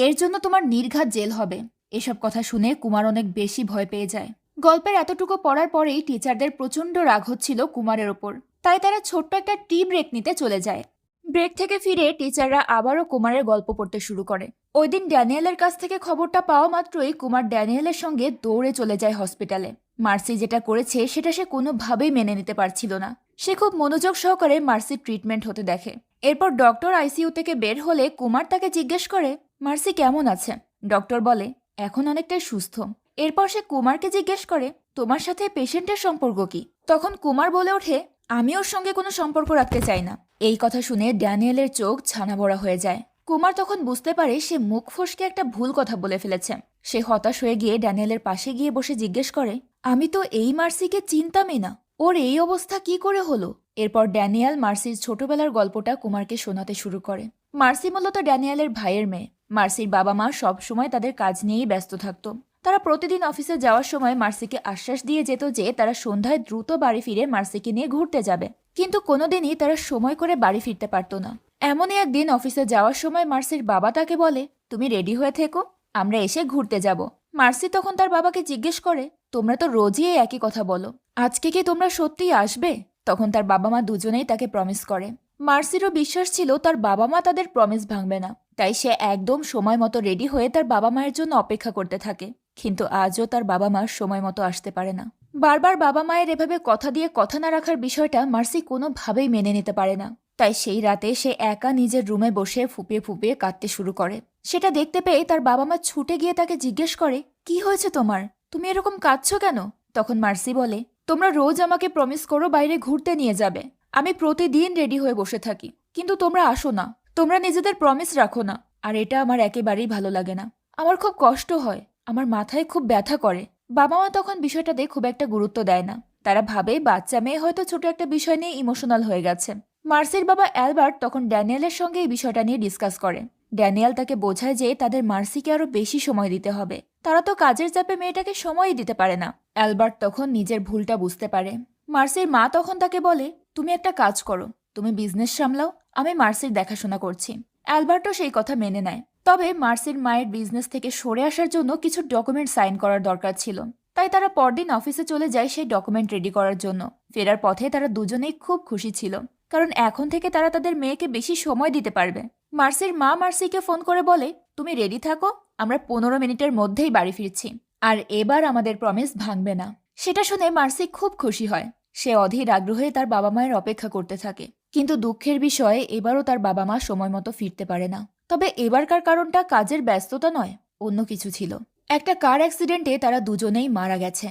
এর জন্য তোমার নির্ঘাত জেল হবে। এসব কথা শুনে কুমার অনেক বেশি ভয় পেয়ে যায়। গল্পের এতটুকু পড়ার পরেই টিচারদের প্রচণ্ড রাগ হচ্ছিল কুমারের ওপর, তাই তারা ছোট্ট একটা টি ব্রেক নিতে চলে যায়। ব্রেক থেকে ফিরে টিচাররা আবারও কুমারের গল্প পড়তে শুরু করে। ওই দিন ড্যানিয়েলের কাছ থেকে খবরটা পাওয়া মাত্রই কুমার ড্যানিয়েলের সঙ্গে দৌড়ে চলে যায় হসপিটালে। মার্সি যেটা করেছে সেটা সে কোনোভাবেই মেনে নিতে পারছিল না। সে খুব মনোযোগ সহকারে মার্সির ট্রিটমেন্ট হতে দেখে। এরপর ডক্টর আইসিইউ থেকে বের হলে কুমার তাকে জিজ্ঞেস করে, মার্সি কেমন আছে? ডক্টর বলে, এখন অনেকটাই সুস্থ। এরপর সে কুমারকে জিজ্ঞেস করে, তোমার সাথে পেশেন্টের সম্পর্ক কি? তখন কুমার বলে ওঠে, আমি ওর সঙ্গে কোনো সম্পর্ক রাখতে চাই না। এই কথা শুনে ড্যানিয়েলের চোখ ছানা বড়া হয়ে যায়। কুমার তখন বুঝতে পারে সে মুখ ফসকে একটা ভুল কথা বলে ফেলেছে। সে হতাশ হয়ে গিয়ে ড্যানিয়েলের পাশে গিয়ে বসে জিজ্ঞেস করে, আমি তো এই মার্সিকে চিনতামই না, ওর এই অবস্থা কি করে হলো? এরপর ড্যানিয়েল মার্সির ছোটবেলার গল্পটা কুমারকে শোনাতে শুরু করে। মার্সি মূলত ড্যানিয়েলের ভাইয়ের মেয়ে। মার্সির বাবা মা সব সময় তাদের কাজ নিয়েই ব্যস্ত থাকত। তারা প্রতিদিন অফিসে যাওয়ার সময় মার্সিকে আশ্বাস দিয়ে যেত যে তারা সন্ধ্যায় দ্রুত বাড়ি ফিরে মার্সিকে নিয়ে ঘুরতে যাবে, কিন্তু কোনোদিনই তারা সময় করে বাড়ি ফিরতে পারত না। এমনই একদিন অফিসে যাওয়ার সময় মার্সির বাবা তাকে বলে, তুমি রেডি হয়ে থেকো, আমরা এসে ঘুরতে যাব। মার্সি তখন তার বাবাকে জিজ্ঞেস করে, তোমরা তো রোজই এই একই কথা বলো, আজকে কি তোমরা সত্যিই আসবে? তখন তার বাবা মা দুজনেই তাকে প্রমিস করে। মার্সিরও বিশ্বাস ছিল তার বাবা মা তাদের প্রমিস ভাঙবে না, তাই সে একদম সময় মতো রেডি হয়ে তার বাবা মায়ের জন্য অপেক্ষা করতে থাকে। কিন্তু আজও তার বাবা মা সময় মতো আসতে পারে না। বারবার বাবা মায়ের এভাবে কথা দিয়ে কথা না রাখার বিষয়টা মার্সি কোনোভাবেই মেনে নিতে পারে না। তাই সেই রাতে সে একা নিজের রুমে বসে ফুপিয়ে ফুপিয়ে কাঁদতে শুরু করে। সেটা দেখতে পেয়ে তার বাবা মা ছুটে গিয়ে তাকে জিজ্ঞেস করে, কি হয়েছে তোমার? তুমি এরকম কাঁদছো কেন? তখন মার্সি বলে, তোমরা রোজ আমাকে প্রমিস করো বাইরে ঘুরতে নিয়ে যাবে, আমি প্রতিদিন রেডি হয়ে বসে থাকি, কিন্তু তোমরা আসো না, তোমরা নিজেদের প্রমিস রাখো না, আর এটা আমার একেবারেই ভালো লাগে না। আমার খুব কষ্ট হয়, আমার মাথায় খুব ব্যথা করে। বাবা মা তখন বিষয়টাতে খুব একটা গুরুত্ব দেয় না, তারা ভাবে বাচ্চা মেয়ে হয়তো ছোট একটা বিষয় নিয়ে ইমোশনাল হয়ে গেছে। মার্সির বাবা অ্যালবার্ট তখন ড্যানিয়েলের সঙ্গে এই বিষয়টা নিয়ে ডিসকাস করে। ড্যানিয়েল তাকে বোঝায় যে তাদের মার্সিকে আরো বেশি সময় দিতে হবে, তারা তো কাজের চাপে মেয়েটাকে সময়ই দিতে পারে না। অ্যালবার্ট তখন নিজের ভুলটা বুঝতে পারে। মার্সির মা তখন তাকে বলে, তুমি একটা কাজ করো, তুমি বিজনেস সামলাও, আমি মার্সির দেখাশোনা করছি। অ্যালবার্টও সেই কথা মেনে নেয়। তবে মার্সির মায়ের বিজনেস থেকে সরে আসার জন্য কিছু ডকুমেন্ট সাইন করার দরকার ছিল, তাই তারা পরদিন অফিসে চলে যায় সেই ডকুমেন্ট রেডি করার জন্য। ফেরার পথে তারা দুজনেই খুব খুশি ছিল, কারণ এখন থেকে তারা তাদের মেয়েকে বেশি সময় দিতে পারবে। মার্সির মা মার্সিকে ফোন করে বলে, তুমি রেডি থাকো, আমরা 15 মিনিটের মধ্যেই বাড়ি ফিরছি, আর এবার আমাদের প্রমিস ভাঙবে না। সেটা শুনে মার্সি খুব খুশি হয়। সে অধীর আগ্রহে তার বাবা মায়ের অপেক্ষা করতে থাকে, কিন্তু দুঃখের বিষয়ে এবারও তার বাবা মা সময় মতো ফিরতে পারে না। তবে এবারকার কারণটা কাজের ব্যস্ততা নয়, অন্য কিছু ছিল। একটা কার অ্যাক্সিডেন্টে তারা দুজনেই মারা গেছে।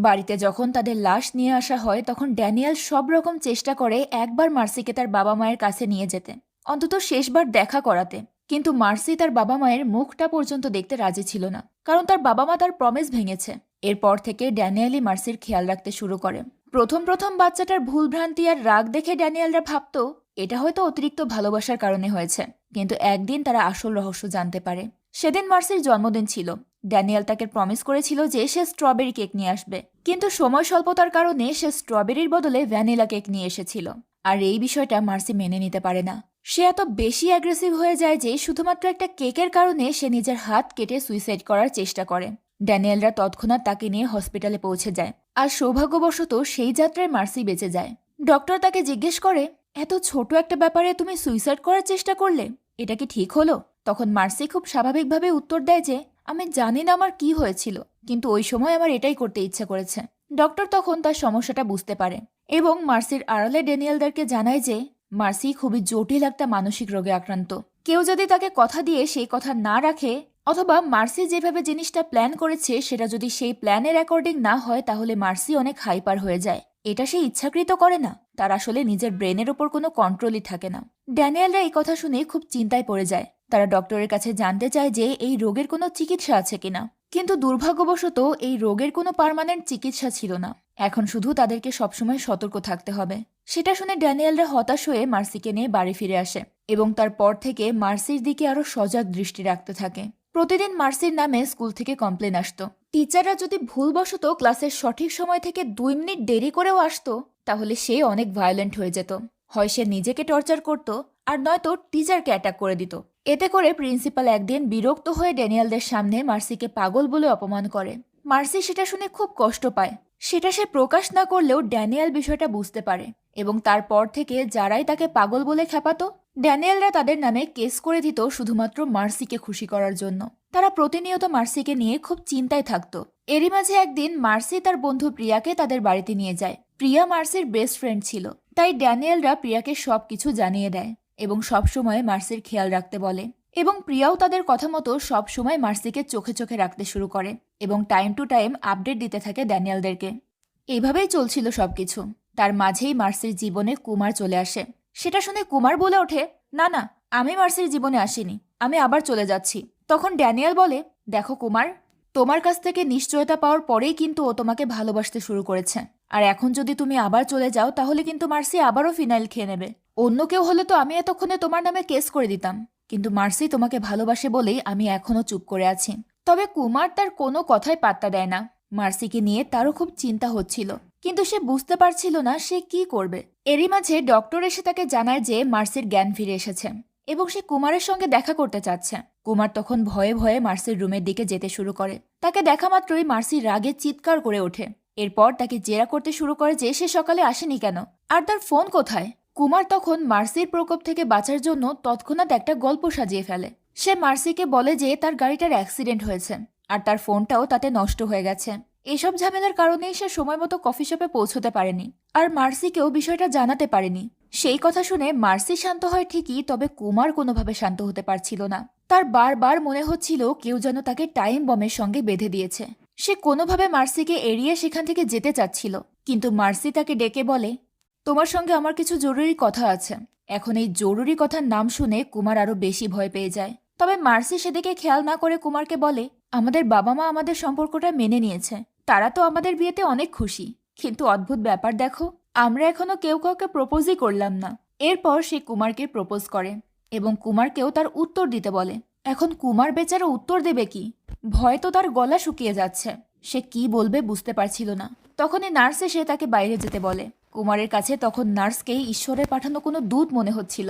বাড়িতে যখন তাদের লাশ নিয়ে আসা হয় তখন ড্যানিয়েল সব রকম চেষ্টা করে একবার মার্সিকে তার বাবা মায়ের কাছে নিয়ে যেতে, অন্তত শেষবার দেখা করাতে। কিন্তু মার্সি তার বাবা মায়ের মুখটা পর্যন্ত দেখতে রাজি ছিল না, কারণ তার বাবা মা তার প্রমিস ভেঙেছে। এরপর থেকে ড্যানিয়েলই মার্সির খেয়াল রাখতে শুরু করে। প্রথম প্রথম বাচ্চাটার ভুলভ্রান্তি আর রাগ দেখে ড্যানিয়েলরা ভাবত এটা হয়তো অতিরিক্ত ভালোবাসার কারণে হয়েছে, কিন্তু একদিন তারা আসল রহস্য জানতে পারে। সেদিন মার্সির জন্মদিন ছিল। ড্যানিয়েল তাকে প্রমিস করেছিল যে সে স্ট্রবেরি কেক নিয়ে আসবে, কিন্তু সময় স্বল্পতার কারণে সে স্ট্রবেরির বদলে ভ্যানিলা কেক নিয়ে এসেছিল। আর এই বিষয়টা মার্সি মেনে নিতে পারে না। সে এত বেশি অ্যাগ্রেসিভ হয়ে যায় যে শুধুমাত্র একটা কেকের কারণে সে নিজের হাত কেটে সুইসাইড করার চেষ্টা করে। ড্যানিয়েলরা তৎক্ষণাৎ তাকে নিয়ে হসপিটালে পৌঁছে যায়, আর সৌভাগ্যবশত সেই যাত্রায় মার্সি বেঁচে যায়। ডক্টর তাকে জিজ্ঞেস করে, এত ছোট একটা ব্যাপারে তুমি সুইসাইড করার চেষ্টা করলে, এটা কি ঠিক হলো? তখন মার্সি খুব স্বাভাবিকভাবে উত্তর দেয় যে, আমি জানি না আমার কি হয়েছিল, কিন্তু ওই সময় আমার এটাই করতে ইচ্ছা করেছে। ডক্টর তখন তার সমস্যাটা বুঝতে পারে এবং মার্সির আড়ালে ড্যানিয়েলদেরকে জানায় যে মার্সি খুবই জটিল একটা মানসিক রোগে আক্রান্ত। কেউ যদি তাকে কথা দিয়ে সেই কথা না রাখে, অথবা মার্সি যেভাবে জিনিসটা প্ল্যান করেছে সেটা যদি সেই প্ল্যানের অ্যাকর্ডিং না হয়, তাহলে মার্সি অনেক হাইপার হয়ে যায়। এটা সে ইচ্ছাকৃত করে না, তার আসলে নিজের ব্রেনের ওপর কোনো কন্ট্রোলই থাকে না। ড্যানিয়েলরা এই কথা শুনে খুব চিন্তায় পড়ে যায়। তারা ডক্টরের কাছে জানতে চায় যে এই রোগের কোনো চিকিৎসা আছে কিনা, কিন্তু দুর্ভাগ্যবশত এই রোগের কোনো পার্মানেন্ট চিকিৎসা ছিল না। এখন শুধু তাদেরকে সবসময় সতর্ক থাকতে হবে। সেটা শুনে ড্যানিয়েলরা হতাশ হয়ে মার্সিকে নিয়ে বাড়ি ফিরে আসে এবং তারপর থেকে মার্সির দিকে আরো সজাগ দৃষ্টি রাখতে থাকে। প্রতিদিন মার্সির নামে স্কুল থেকে কমপ্লেন আসতো। টিচাররা যদি ভুলবশত ক্লাসের সঠিক সময় থেকে 2 মিনিট দেরি করেও আসতো, তাহলে সে অনেক ভায়োলেন্ট হয়ে যেত। হয় সে নিজেকে টর্চার করত, আর নয়তো টিচারকে অ্যাটাক করে দিত। এতে করে প্রিন্সিপাল একদিন বিরক্ত হয়ে ড্যানিয়েলদের সামনে মার্সিকে পাগল বলে অপমান করে। মার্সি সেটা শুনে খুব কষ্ট পায়। সেটা সে প্রকাশ না করলেও ড্যানিয়েল বিষয়টা বুঝতে পারে এবং তারপর থেকে যারাই তাকে পাগল বলে খেপাতো, ড্যানিয়েলরা তাদের নামে কেস করে দিত শুধুমাত্র মার্সিকে খুশি করার জন্য। তারা প্রতিনিয়ত মার্সিকে নিয়ে খুব চিন্তায় থাকত। এরই মাঝে একদিন মার্সি তার বন্ধু প্রিয়াকে তাদের বাড়িতে নিয়ে যায়। প্রিয়া মার্সির বেস্ট ফ্রেন্ড ছিল, তাই ড্যানিয়েলরা প্রিয়াকে সবকিছু জানিয়ে দেয় এবং সবসময় মার্সির খেয়াল রাখতে বলে। এবং প্রিয়াও তাদের কথা মতো সবসময় মার্সিকে চোখে চোখে রাখতে শুরু করে এবং টাইম টু টাইম আপডেট দিতে থাকে ড্যানিয়েলদেরকে। এইভাবেই চলছিল সবকিছু। তার মাঝেই মার্সির জীবনে কুমার চলে আসে। সেটা শুনে কুমার বলে ওঠে, না না, আমি মার্সির জীবনে আসিনি, আমি আবার চলে যাচ্ছি। তখন ড্যানিয়েল বলে, দেখো কুমার, তোমার কাছ থেকে নিশ্চয়তা পাওয়ার পরেই কিন্তু ও তোমাকে ভালোবাসতে শুরু করেছে, আর এখন যদি তুমি আবার চলে যাও তাহলে কিন্তু মার্সি আবারও ফিনাইল খেয়ে নেবে। অন্য কেউ হলে তো আমি এতক্ষণে তোমার নামে কেস করে দিতাম, কিন্তু মার্সি তোমাকে ভালোবাসে বলেই আমি এখনো চুপ করে আছি। তবে কুমার তার কোনো কথাই পাত্তা দেয় না। মার্সিকে নিয়ে তারও খুব চিন্তা হচ্ছিল, কিন্তু সে বুঝতে পারছিল না সে কি করবে। এরই মাঝে ডক্টর এসে তাকে জানায় যে মার্সির জ্ঞান ফিরে এসেছে এবং সে কুমারের সঙ্গে দেখা করতে চাচ্ছে। কুমার তখন ভয়ে ভয়ে মার্সির রুমের দিকে যেতে শুরু করে। তাকে দেখা মাত্রই মার্সি রাগে চিৎকার করে ওঠে। এরপর তাকে জেরা করতে শুরু করে যে সে সকালে আসেনি কেন, আর তার ফোন কোথায়। কুমার তখন মার্সির প্রকোপ থেকে বাঁচার জন্য তৎক্ষণাৎ একটা গল্প সাজিয়ে ফেলে। সে মার্সিকে বলে যে তার গাড়িটার অ্যাক্সিডেন্ট হয়েছে আর তার ফোনটাও তাতে নষ্ট হয়ে গেছে। এসব ঝামেলার কারণেই সে সময় মতো কফি শপে পৌঁছতে পারেনি আর মার্সিকেও বিষয়টা জানাতে পারেনি। সেই কথা শুনে মার্সি শান্ত হয় ঠিকই, তবে কুমার কোনোভাবে শান্ত হতে পারছিল না। তার বারবার মনে হচ্ছিল কেউ যেন তাকে টাইম বমের সঙ্গে বেঁধে দিয়েছে। সে কোনোভাবে মার্সিকে এড়িয়ে সেখান থেকে যেতে চাচ্ছিল, কিন্তু মার্সি তাকে ডেকে বলে, তোমার সঙ্গে আমার কিছু জরুরি কথা আছে। এখন এই জরুরি কথার নাম শুনে কুমার আরো বেশি ভয় পেয়ে যায়। তবে মার্সি সেদিকে খেয়াল না করে কুমারকে বলে, আমাদের বাবা মা আমাদের সম্পর্কটা মেনে নিয়েছে, তারা তো আমাদের বিয়েতে অনেক খুশি, কিন্তু অদ্ভুত ব্যাপার দেখো, আমরা এখনো কেউ কাউকে প্রপোজই করলাম না। এরপর সে কুমারকে প্রপোজ করে এবং কুমারকেও তার উত্তর দিতে বলে। এখন কুমার বেচারা উত্তর দেবে কি? ভয় তো তার গলা শুকিয়ে যাচ্ছে, সে কি বলবে বুঝতে পারছিল না। তখনই নার্স এসে তাকে বাইরে যেতে বলে। কুমারের কাছে তখন নার্সকেই ঈশ্বরের পাঠানো কোনো দূত মনে হচ্ছিল।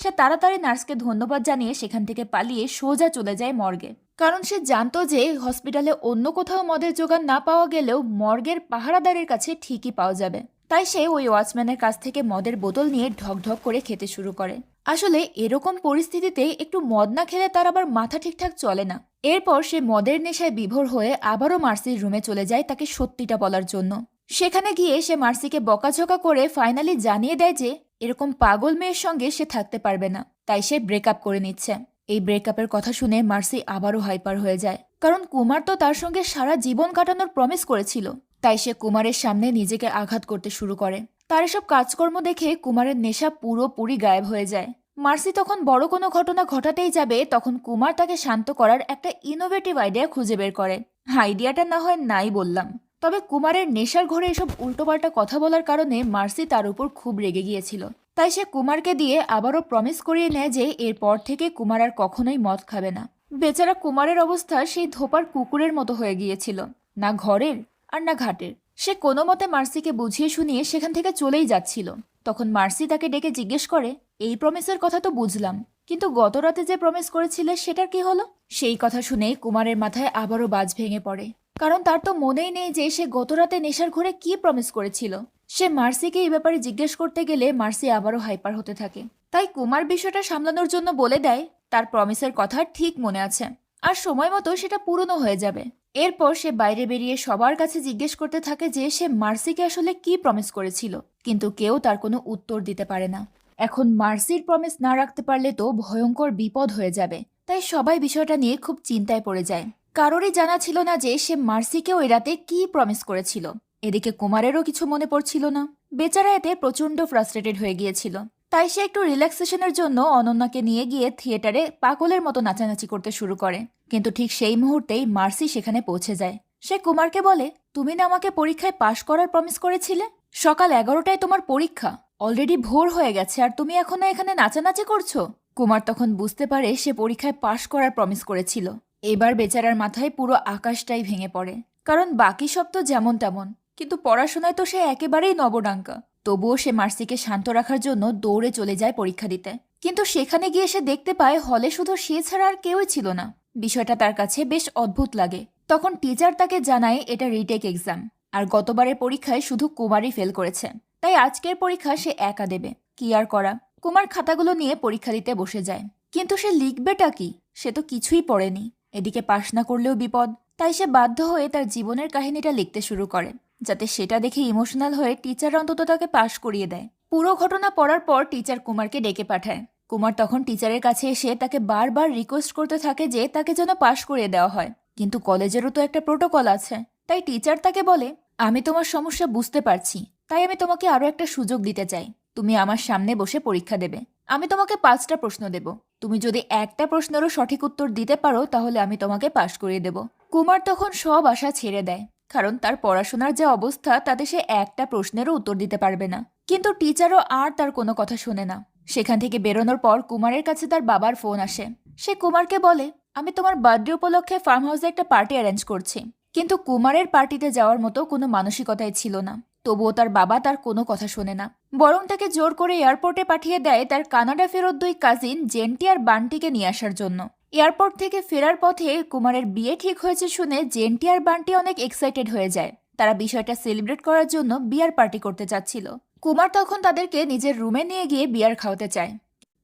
সে তাড়াতাড়ি নার্সকে ধন্যবাদ জানিয়ে সেখান থেকে পালিয়ে সোজা চলে যায় মর্গে, কারণ সে জানতো যে হসপিটালে অন্য কোথাও মদের জোগান না পাওয়া গেলেও মর্গের পাহারাদারের কাছে ঠিকই পাওয়া যাবে। তাই সে ওই ওয়াচম্যানের কাছ থেকে মদের বোতল নিয়ে ঢকঢক করে খেতে শুরু করে। আসলে এরকম পরিস্থিতিতে একটু মদ না খেলে তার আবার মাথা ঠিকঠাক চলে না। এরপর সে মদের নেশায় বিভোর হয়ে আবারও মার্সির রুমে চলে যায় তাকে সত্যিটা বলার জন্য। সেখানে গিয়ে সে মার্সিকে বকাঝকা করে ফাইনালি জানিয়ে দেয় যে এরকম পাগল মেয়ের সঙ্গে সে থাকতে পারবে না, তাই সে ব্রেকআপ করে নিচ্ছে। এই ব্রেকআপের কথা শুনে মার্সি আবারও হাইপার হয়ে যায়, কারণ কুমার তো তার সঙ্গে সারা জীবন কাটানোর প্রমিস করেছিল। তাই সে কুমারের সামনে নিজেকে আঘাত করতে শুরু করে। তার এসব কাজকর্ম দেখে কুমারের নেশা পুরোপুরি গায়েব হয়ে যায়। মার্সি তখন বড় কোনো ঘটনা ঘটাতেই যাবে, তখন কুমার তাকে শান্ত করার একটা ইনোভেটিভ আইডিয়া খুঁজে বের করে। আইডিয়াটা না হয় নাই বললাম, তবে কুমারের নেশার ঘরে এসব উল্টোপাল্টা কথা বলার কারণে মার্সি তার উপর খুব রেগে গিয়েছিল। তাই সে কুমারকে দিয়ে আবারও প্রমিস করিয়ে নেয় যে এরপর থেকে কুমার আর কখনোই মদ খাবে না। বেচারা কুমারের অবস্থা সেই ধোপার কুকুরের মতো হয়ে গিয়েছিল, না ঘরের আর না ঘাটের। সে কোনো মতে মার্সিকে বুঝিয়ে শুনিয়ে সেখান থেকে চলেই যাচ্ছিল। তখন মার্সি তাকে ডেকে জিজ্ঞেস করে, এই প্রমিসের কথা তো বুঝলাম, কিন্তু গত রাতে যে প্রমিস করেছিলে সেটার কি হলো? সেই কথা শুনে কুমারের মাথায় আবারও বাজ ভেঙে পড়ে, কারণ তার তো মনেই নেই যে সে গত রাতে নেশার ঘরে কি প্রমিস করেছিল। সে মার্সিকে এই ব্যাপারে জিজ্ঞেস করতে গেলে মার্সি আবারও হাইপার হতে থাকে। তাই কুমার বিষয়টা সামলানোর জন্য বলে দেয় তার প্রমিসের কথা ঠিক মনে আছে, আর সময় মতো সেটা পূরণও হয়ে যাবে। এরপর সে বাইরে বেরিয়ে সবার কাছে জিজ্ঞেস করতে থাকে যে সে মার্সিকে আসলে কি প্রমিস করেছিল, কিন্তু কেউ তার কোনো উত্তর দিতে পারে না। এখন মার্সির প্রমিস না রাখতে পারলে তো ভয়ঙ্কর বিপদ হয়ে যাবে, তাই সবাই বিষয়টা নিয়ে খুব চিন্তায় পড়ে যায়। কারোরই জানা ছিল না যে সে মার্সিকে ওই রাতে কি প্রমিস করেছিল। এদিকে কুমারেরও কিছু মনে পড়ছিল না। বেচারা এতে প্রচন্ড ফ্রাস্ট্রেটেড হয়ে গিয়েছিল। তাই সে একটু রিল্যাক্সেশনের জন্য অনন্যাকে নিয়ে গিয়ে থিয়েটারে পাগলের মতো নাচানাচি করতে শুরু করে। কিন্তু ঠিক সেই মুহূর্তেই মার্সি সেখানে পৌঁছে যায়। সে কুমারকে বলে, তুমি না আমাকে পরীক্ষায় পাশ করার প্রমিস করেছিলে? সকাল 11টায় তোমার পরীক্ষা, অলরেডি ভোর হয়ে গেছে আর তুমি এখনো এখানে নাচানাচি করছো। কুমার তখন বুঝতে পারে সে পরীক্ষায় পাশ করার প্রমিস করেছিল। এবার বেচারার মাথায় পুরো আকাশটাই ভেঙে পড়ে, কারণ বাকি সব তো যেমন তেমন, কিন্তু পড়াশোনায় তো সে একেবারেই নবডাঙ্কা। তবুও সে মার্সিকে শান্ত রাখার জন্য দৌড়ে চলে যায় পরীক্ষা দিতে। কিন্তু সেখানে গিয়ে সে দেখতে পায় হলে শুধু সে ছাড়া আর কেউই ছিল না। বিষয়টা তার কাছে বেশ অদ্ভুত লাগে। তখন টিচার তাকে জানায় এটা রিটেক এক্সাম, আর গতবারের পরীক্ষায় শুধু কুমারই ফেল করেছে, তাই আজকের পরীক্ষা সে একা দেবে। কি আর করা, কুমার খাতাগুলো নিয়ে পরীক্ষা দিতে বসে যায়। কিন্তু সে লিখবেটা কি, সে তো কিছুই পড়েনি। এদিকে পাশ না করলেও বিপদ, তাই সে বাধ্য হয়ে তার জীবনের কাহিনীটা লিখতে শুরু করে, যাতে সেটা দেখে ইমোশনাল হয়ে টিচার অন্তত তাকে পাশ করিয়ে দেয়। পুরো ঘটনা পড়ার পর টিচার কুমারকে ডেকে পাঠায়। কুমার তখন টিচারের কাছে এসে তাকে বারবার রিকোয়েস্ট করতে থাকে যে তাকে যেন পাশ করিয়ে দেওয়া হয়, কিন্তু কলেজেরও তো একটা প্রোটোকল আছে। তাই টিচার তাকে বলে, আমি তোমার সমস্যা বুঝতে পারছি, তাই আমি তোমাকে আরো একটা সুযোগ দিতে চাই। তুমি আমার সামনে বসে পরীক্ষা দেবে। আমি তোমাকে 5টা প্রশ্ন দেব। তুমি যদি একটা প্রশ্নেরও সঠিক উত্তর দিতে পারো তাহলে আমি তোমাকে পাশ করিয়ে দেব। কুমার তখন সব আশা ছেড়ে দেয়, কারণ তার পড়াশোনার যে অবস্থা তাতে সে একটা প্রশ্নেরও উত্তর দিতে পারবে না। কিন্তু টিচারও আর তার কোনো কথা শোনে না। সেখান থেকে বেরোনোর পর কুমারের কাছে তার বাবার ফোন আসে। সে কুমারকে বলে, আমি তোমার বার্থডে উপলক্ষে ফার্ম হাউসে একটা পার্টি অ্যারেঞ্জ করছি। কিন্তু কুমারের পার্টিতে যাওয়ার মতো কোনো মানসিকতাই ছিল না। তবুও তার বাবা তার কোনো কথা শোনে না, বরং তাকে জোর করে এয়ারপোর্টে পাঠিয়ে দেয় তার কানাডা ফেরত 2 কাজিন জেন্টি আর বান্টিকে নিয়ে আসার জন্য। এয়ারপোর্ট থেকে ফেরার পথে কুমারের বিয়ে ঠিক হয়েছে শুনে জেন্টি আর বান্টি অনেক এক্সাইটেড হয়ে যায়। তারা বিষয়টা সেলিব্রেট করার জন্য বিয়ার পার্টি করতে চাচ্ছিল। কুমার তখন তাদেরকে নিজের রুমে নিয়ে গিয়ে বিয়ার খাওয়াতে চায়,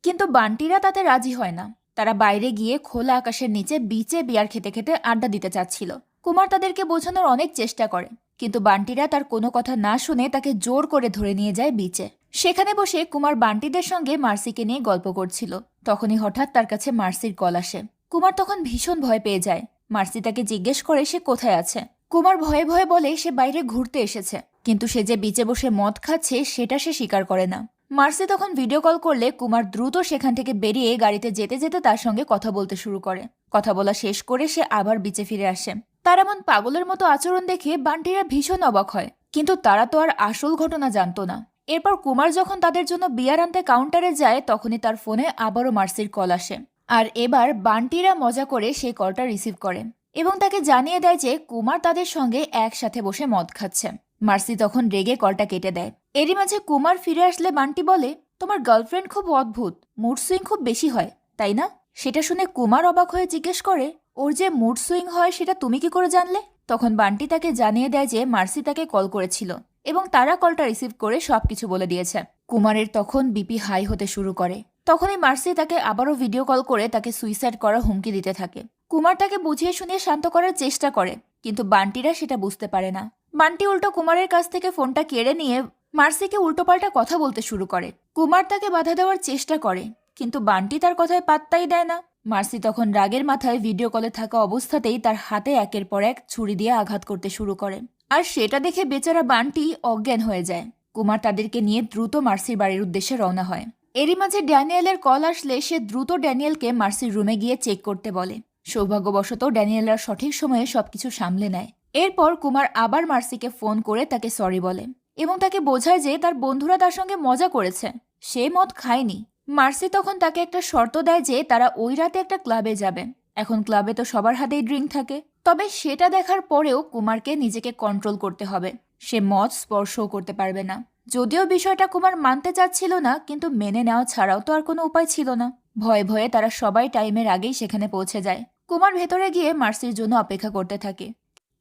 কিন্তু বান্টিরা তাতে রাজি হয় না। তারা বাইরে গিয়ে খোলা আকাশের নিচে বিচে বিয়ার খেতে খেতে আড্ডা দিতে চাচ্ছিল। কুমার তাদেরকে বোঝানোর অনেক চেষ্টা করে, কিন্তু বান্টিরা তার কোনো কথা না শুনে তাকে জোর করে ধরে নিয়ে যায় বিচে। সেখানে বসে কুমার বান্টিদের সঙ্গে মার্সিকে নিয়ে গল্প করছিল। তখনই হঠাৎ তার কাছে মার্সির কল আসে। কুমার তখন ভীষণ ভয় পেয়ে যায়। মার্সি তাকে জিজ্ঞেস করে সে কোথায় আছে। কুমার ভয়ে ভয়ে বলে সে বাইরে ঘুরতে এসেছে, কিন্তু সে যে বিচে বসে মদ খাচ্ছে সেটা সে স্বীকার করে না। মার্সি তখন ভিডিও কল করলে কুমার দ্রুত সেখান থেকে বেরিয়ে গাড়িতে যেতে যেতে তার সঙ্গে কথা বলতে শুরু করে। কথা বলা শেষ করে সে আবার বিচে ফিরে আসে। তার এমন পাগলের মতো আচরণ দেখে বান্টিরা ভীষণ অবাক হয়, কিন্তু তারা তো আর আসল ঘটনা জানতো না। এরপর কুমার যখন তাদের জন্য বিয়ার আনতে কাউন্টারে যায় তখনই তার ফোনে আবারও মার্সির কল আসে। আর এবার বান্টিরা মজা করে সেই কলটা রিসিভ করে এবং তাকে জানিয়ে দেয় যে কুমার তাদের সঙ্গে একসাথে বসে মদ খাচ্ছে। মার্সি তখন রেগে কলটা কেটে দেয়। এরই মাঝে কুমার ফিরে আসলে বান্টি বলে, তোমার গার্লফ্রেন্ড খুব অদ্ভুত, মুড সুইং খুব বেশি হয়, তাই না? সেটা শুনে কুমার অবাক হয়ে জিজ্ঞেস করে, ওর যে মুড সুইং হয় সেটা তুমি কি করে জানলে? তখন বান্টি তাকে জানিয়ে দেয় যে মার্সি তাকে কল করেছিল এবং তারা কলটা রিসিভ করে সবকিছু বলে দিয়েছে। কুমারের তখন বিপি হাই হতে শুরু করে। তখনই মার্সি তাকে আবারও ভিডিও কল করে তাকে সুইসাইড করার হুমকি দিতে থাকে। কুমার তাকে বুঝিয়ে শুনিয়ে শান্ত করার চেষ্টা করে, কিন্তু বান্টিরা সেটা বুঝতে পারে না। বান্টি উল্টো কুমারের কাছ থেকে ফোনটা কেড়ে নিয়ে মার্সিকে উল্টোপাল্টা কথা বলতে শুরু করে। কুমার তাকে বাধা দেওয়ার চেষ্টা করে, কিন্তু বান্টি তার কথায় পাত্তাই দেয় না। মার্সি তখন রাগের মাথায় ভিডিও কলে থাকা অবস্থাতেই তার হাতে একের পর এক ছুরি দিয়ে আঘাত করতে শুরু করে, আর সেটা দেখে বেচারা বান্টি অজ্ঞান হয়ে যায়। কুমার তাদেরকে নিয়ে দ্রুত মার্সির বাড়ির উদ্দেশ্যে রওনা হয়। এরই মাঝে ড্যানিয়েলের কল আসলে সে দ্রুত ড্যানিয়েলকে মার্সির রুমে গিয়ে চেক করতে বলে। সৌভাগ্যবশত ড্যানিয়েলরা সঠিক সময়ে সবকিছু সামলে নেয়। এরপর কুমার আবার মার্সিকে ফোন করে তাকে সরি বলে এবং তাকে বোঝায় যে তার বন্ধুরা তার সঙ্গে মজা করেছে, সে মদ খায়নি। মার্সি তখন তাকে একটা শর্ত দেয় যে তারা ওই রাতে একটা ক্লাবে যাবে। এখন ক্লাবে তো সবার হাতেই ড্রিঙ্ক থাকে, তবে সেটা দেখার পরেও কুমারকে নিজেকে কন্ট্রোল করতে হবে, সে মদ স্পর্শও করতে পারবে না। যদিও বিষয়টা কুমার মানতে চাচ্ছিল না, কিন্তু মেনে নেওয়া ছাড়াও তো আর কোনো উপায় ছিল না। ভয়ে ভয়ে তারা সবাই টাইমের আগেই সেখানে পৌঁছে যায়। কুমার ভেতরে গিয়ে মার্সির জন্য অপেক্ষা করতে থাকে,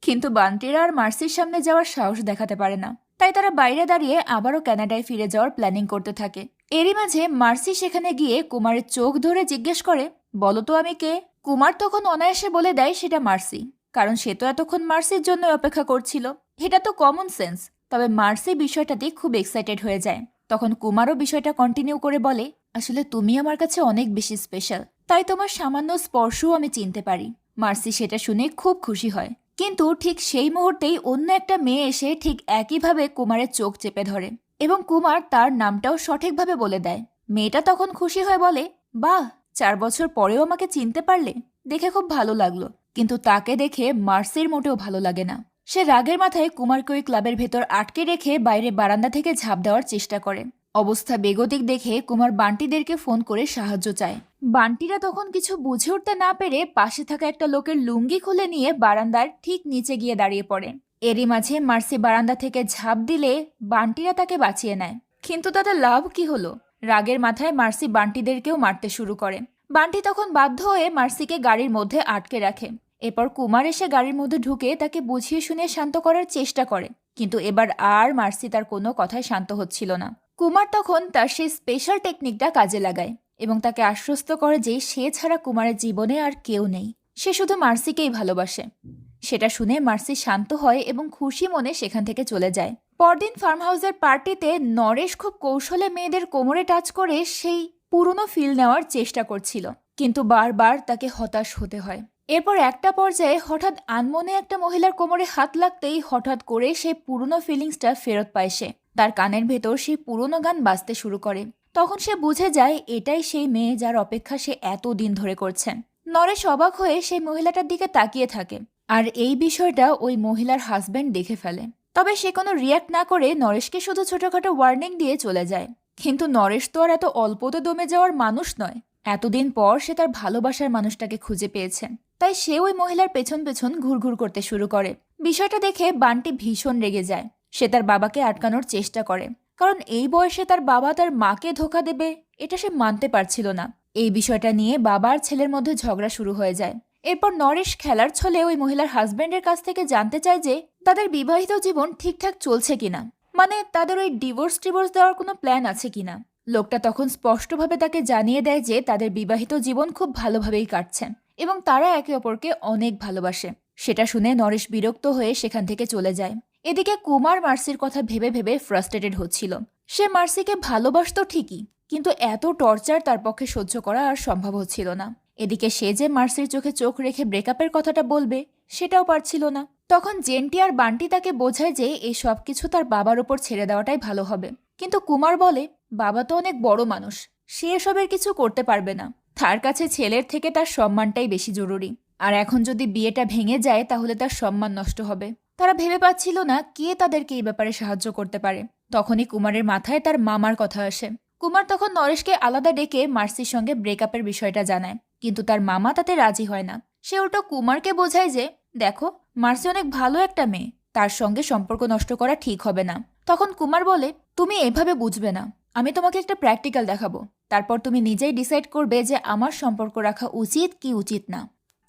কিন্তু বান্টিরা আর মার্সির সামনে যাওয়ার সাহস দেখাতে পারে না। তাই তারা বাইরে দাঁড়িয়ে আবারও কানাডায় ফিরে যাওয়ার প্ল্যানিং করতে থাকে। এরই মাঝে মার্সি সেখানে গিয়ে কুমারের চোখ ধরে জিজ্ঞেস করে, বলো তো আমি কে? কুমার তখন অনায়াসে বলে দেয় সেটা মার্সি, কারণ সে তো এতক্ষণ মার্সির জন্য অপেক্ষা করছিল। এটা তো কমন সেন্স। তবে মার্সি বিষয়টাতে খুব এক্সাইটেড হয়ে যায়। তখন কুমারও বিষয়টা কন্টিনিউ করে বলে, আসলে তুমি আমার কাছে অনেক বেশি স্পেশাল, তাই তোমার সামান্য স্পর্শও আমি চিনতে পারি। মার্সি সেটা শুনে খুব খুশি হয়, কিন্তু ঠিক সেই মুহূর্তেই অন্য একটা মেয়ে এসে ঠিক একইভাবে কুমারের চোখ চেপে ধরে এবং কুমার তার নামটাও সঠিকভাবে বলে দেয়। মেয়েটা তখন খুশি হয়ে বলে, বাহ, 4 বছর পরেও আমাকে চিনতে পারলে, দেখে খুব ভালো লাগলো। কিন্তু তাকে দেখে মার্সির মোটেও ভালো লাগে না। সে রাগের মাথায় কুমারকে ওই ক্লাবের ভেতর আটকে রেখে বাইরে বারান্দা থেকে ঝাঁপ দেওয়ার চেষ্টা করে। অবস্থা বেগতিক দেখে কুমার বান্টিদেরকে ফোন করে সাহায্য চায়। বান্টিরা তখন কিছু বুঝে উঠতে না পেরে পাশে থাকা একটা লোকের লুঙ্গি খুলে নিয়ে বারান্দার ঠিক নিচে গিয়ে দাঁড়িয়ে পড়ে। এরই মাঝে মার্সি বারান্দা থেকে ঝাঁপ দিলে বান্টিরা তাকে বাঁচিয়ে নেয়, কিন্তু তাতে লাভ কি হলো? রাগের মাথায় মার্সি বান্টিদেরকেও মারতে শুরু করে। বান্টি তখন বাধ্য হয়ে মার্সিকে গাড়ির মধ্যে আটকে রাখে। এরপর কুমার এসে গাড়ির মধ্যে ঢুকে তাকে বুঝিয়ে শুনিয়ে শান্ত করার চেষ্টা করে, কিন্তু এবার আর মার্সি তার কোনো কথায় শান্ত হচ্ছিল না। কুমার তখন তার সেই স্পেশাল টেকনিকটা কাজে লাগায় এবং তাকে আশ্বস্ত করে যে সে ছাড়া কুমারের জীবনে আর কেউ নেই, সে শুধু মার্সিকেই ভালোবাসে। সেটা শুনে মার্সি শান্ত হয় এবং খুশি মনে সেখান থেকে চলে যায়। পরদিন ফার্ম হাউসের পার্টিতে নরেশ খুব কৌশলে মেয়েদের কোমরে টাচ করে সেই পুরনো ফিল নেওয়ার চেষ্টা করছিল, কিন্তু বারবার তাকে হতাশ হতে হয়। এরপর একটা পর্যায়ে হঠাৎ আনমনে একটা মহিলার কোমরে হাত লাগতেই হঠাৎ করে সেই পুরনো ফিলিংসটা ফেরত পায় সে। তার কানের ভেতর সেই পুরনো গান বাজতে শুরু করে। তখন সে বুঝে যায় এটাই সেই মেয়ে যার অপেক্ষা সে এতদিন ধরে করছে। নরেশ অবাক হয়ে সেই মহিলাটার দিকে তাকিয়ে থাকে, আর এই বিষয়টা ওই মহিলার হাজবেন্ড দেখে ফেলে। তবে সে কোনো রিয়াক্ট না করে নরেশকে শুধু ছোটখাটো ওয়ার্নিং দিয়ে চলে যায়। কিন্তু নরেশ তো আর এত অল্পতে দমে যাওয়ার মানুষ নয়। এতদিন পর সে তার ভালোবাসার মানুষটাকে খুঁজে পেয়েছে, তাই সে ওই মহিলার পেছন পেছন ঘুরঘুর করতে শুরু করে। বিষয়টা দেখে বান্টি ভীষণ রেগে যায়। সে তার বাবাকে আটকানোর চেষ্টা করে, কারণ এই বয়সে তার বাবা তার মাকে ধোঁকা দেবে এটা সে মানতে পারছিল না। এই বিষয়টা নিয়ে বাবা আর ছেলের মধ্যে ঝগড়া শুরু হয়ে যায়। এরপর নরেশ খেলার ছলে ওই মহিলার হাজবেন্ডের কাছ থেকে জানতে চায় যে তাদের বিবাহিত জীবন ঠিকঠাক চলছে কিনা, মানে তাদের ওই ডিভোর্স দেওয়ার কোনো প্ল্যান আছে কিনা। লোকটা তখন স্পষ্টভাবে তাকে জানিয়ে দেয় যে তাদের বিবাহিত জীবন খুব ভালোভাবেই কাটছে এবং তারা একে অপরকে অনেক ভালোবাসে। সেটা শুনে নরেশ বিরক্ত হয়ে সেখান থেকে চলে যায়। এদিকে কুমার মার্সির কথা ভেবে ভেবে ফ্রাস্ট্রেটেড হচ্ছিল। সে মার্সিকে ভালোবাসত ঠিকই, কিন্তু এত টর্চার তার পক্ষে সহ্য করা আর সম্ভব হচ্ছিল না। এদিকে সে যে মার্সির চোখে চোখ রেখে ব্রেকআপের কথাটা বলবে সেটাও পারছিল না। তখন জেন্টি আর বান্টি তাকে বোঝায় যে এই সব কিছু তার বাবার ওপর ছেড়ে দেওয়াটাই ভালো হবে। কিন্তু কুমার বলে, বাবা তো অনেক বড় মানুষ, সে এসবের কিছু করতে পারবে না। তার কাছে ছেলের থেকে তার সম্মানটাই বেশি জরুরি। আর এখন যদি বিয়েটা ভেঙে যায় তাহলে তার সম্মান নষ্ট হবে। তারা ভেবে পাচ্ছিল না কে তাদেরকে এই ব্যাপারে সাহায্য করতে পারে। তখনই কুমারের মাথায় তার মামার কথা আসে। কুমার তখন নরেশকে আলাদা ডেকে মার্সির সঙ্গে ব্রেকআপের বিষয়টা জানায়, কিন্তু তার মামা তাতে রাজি হয় না। সে উল্টো কুমারকে বোঝায় যে, দেখো, মার্সি অনেক ভালো একটা মেয়ে, তার সঙ্গে সম্পর্ক নষ্ট করা ঠিক হবে না। তখন কুমার বলে, তুমি এভাবে বুঝবে না, আমি তোমাকে একটা প্র্যাকটিক্যাল দেখাবো, তারপর তুমি নিজেই ডিসাইড করবে যে আমার সম্পর্ক রাখা উচিত কি উচিত না।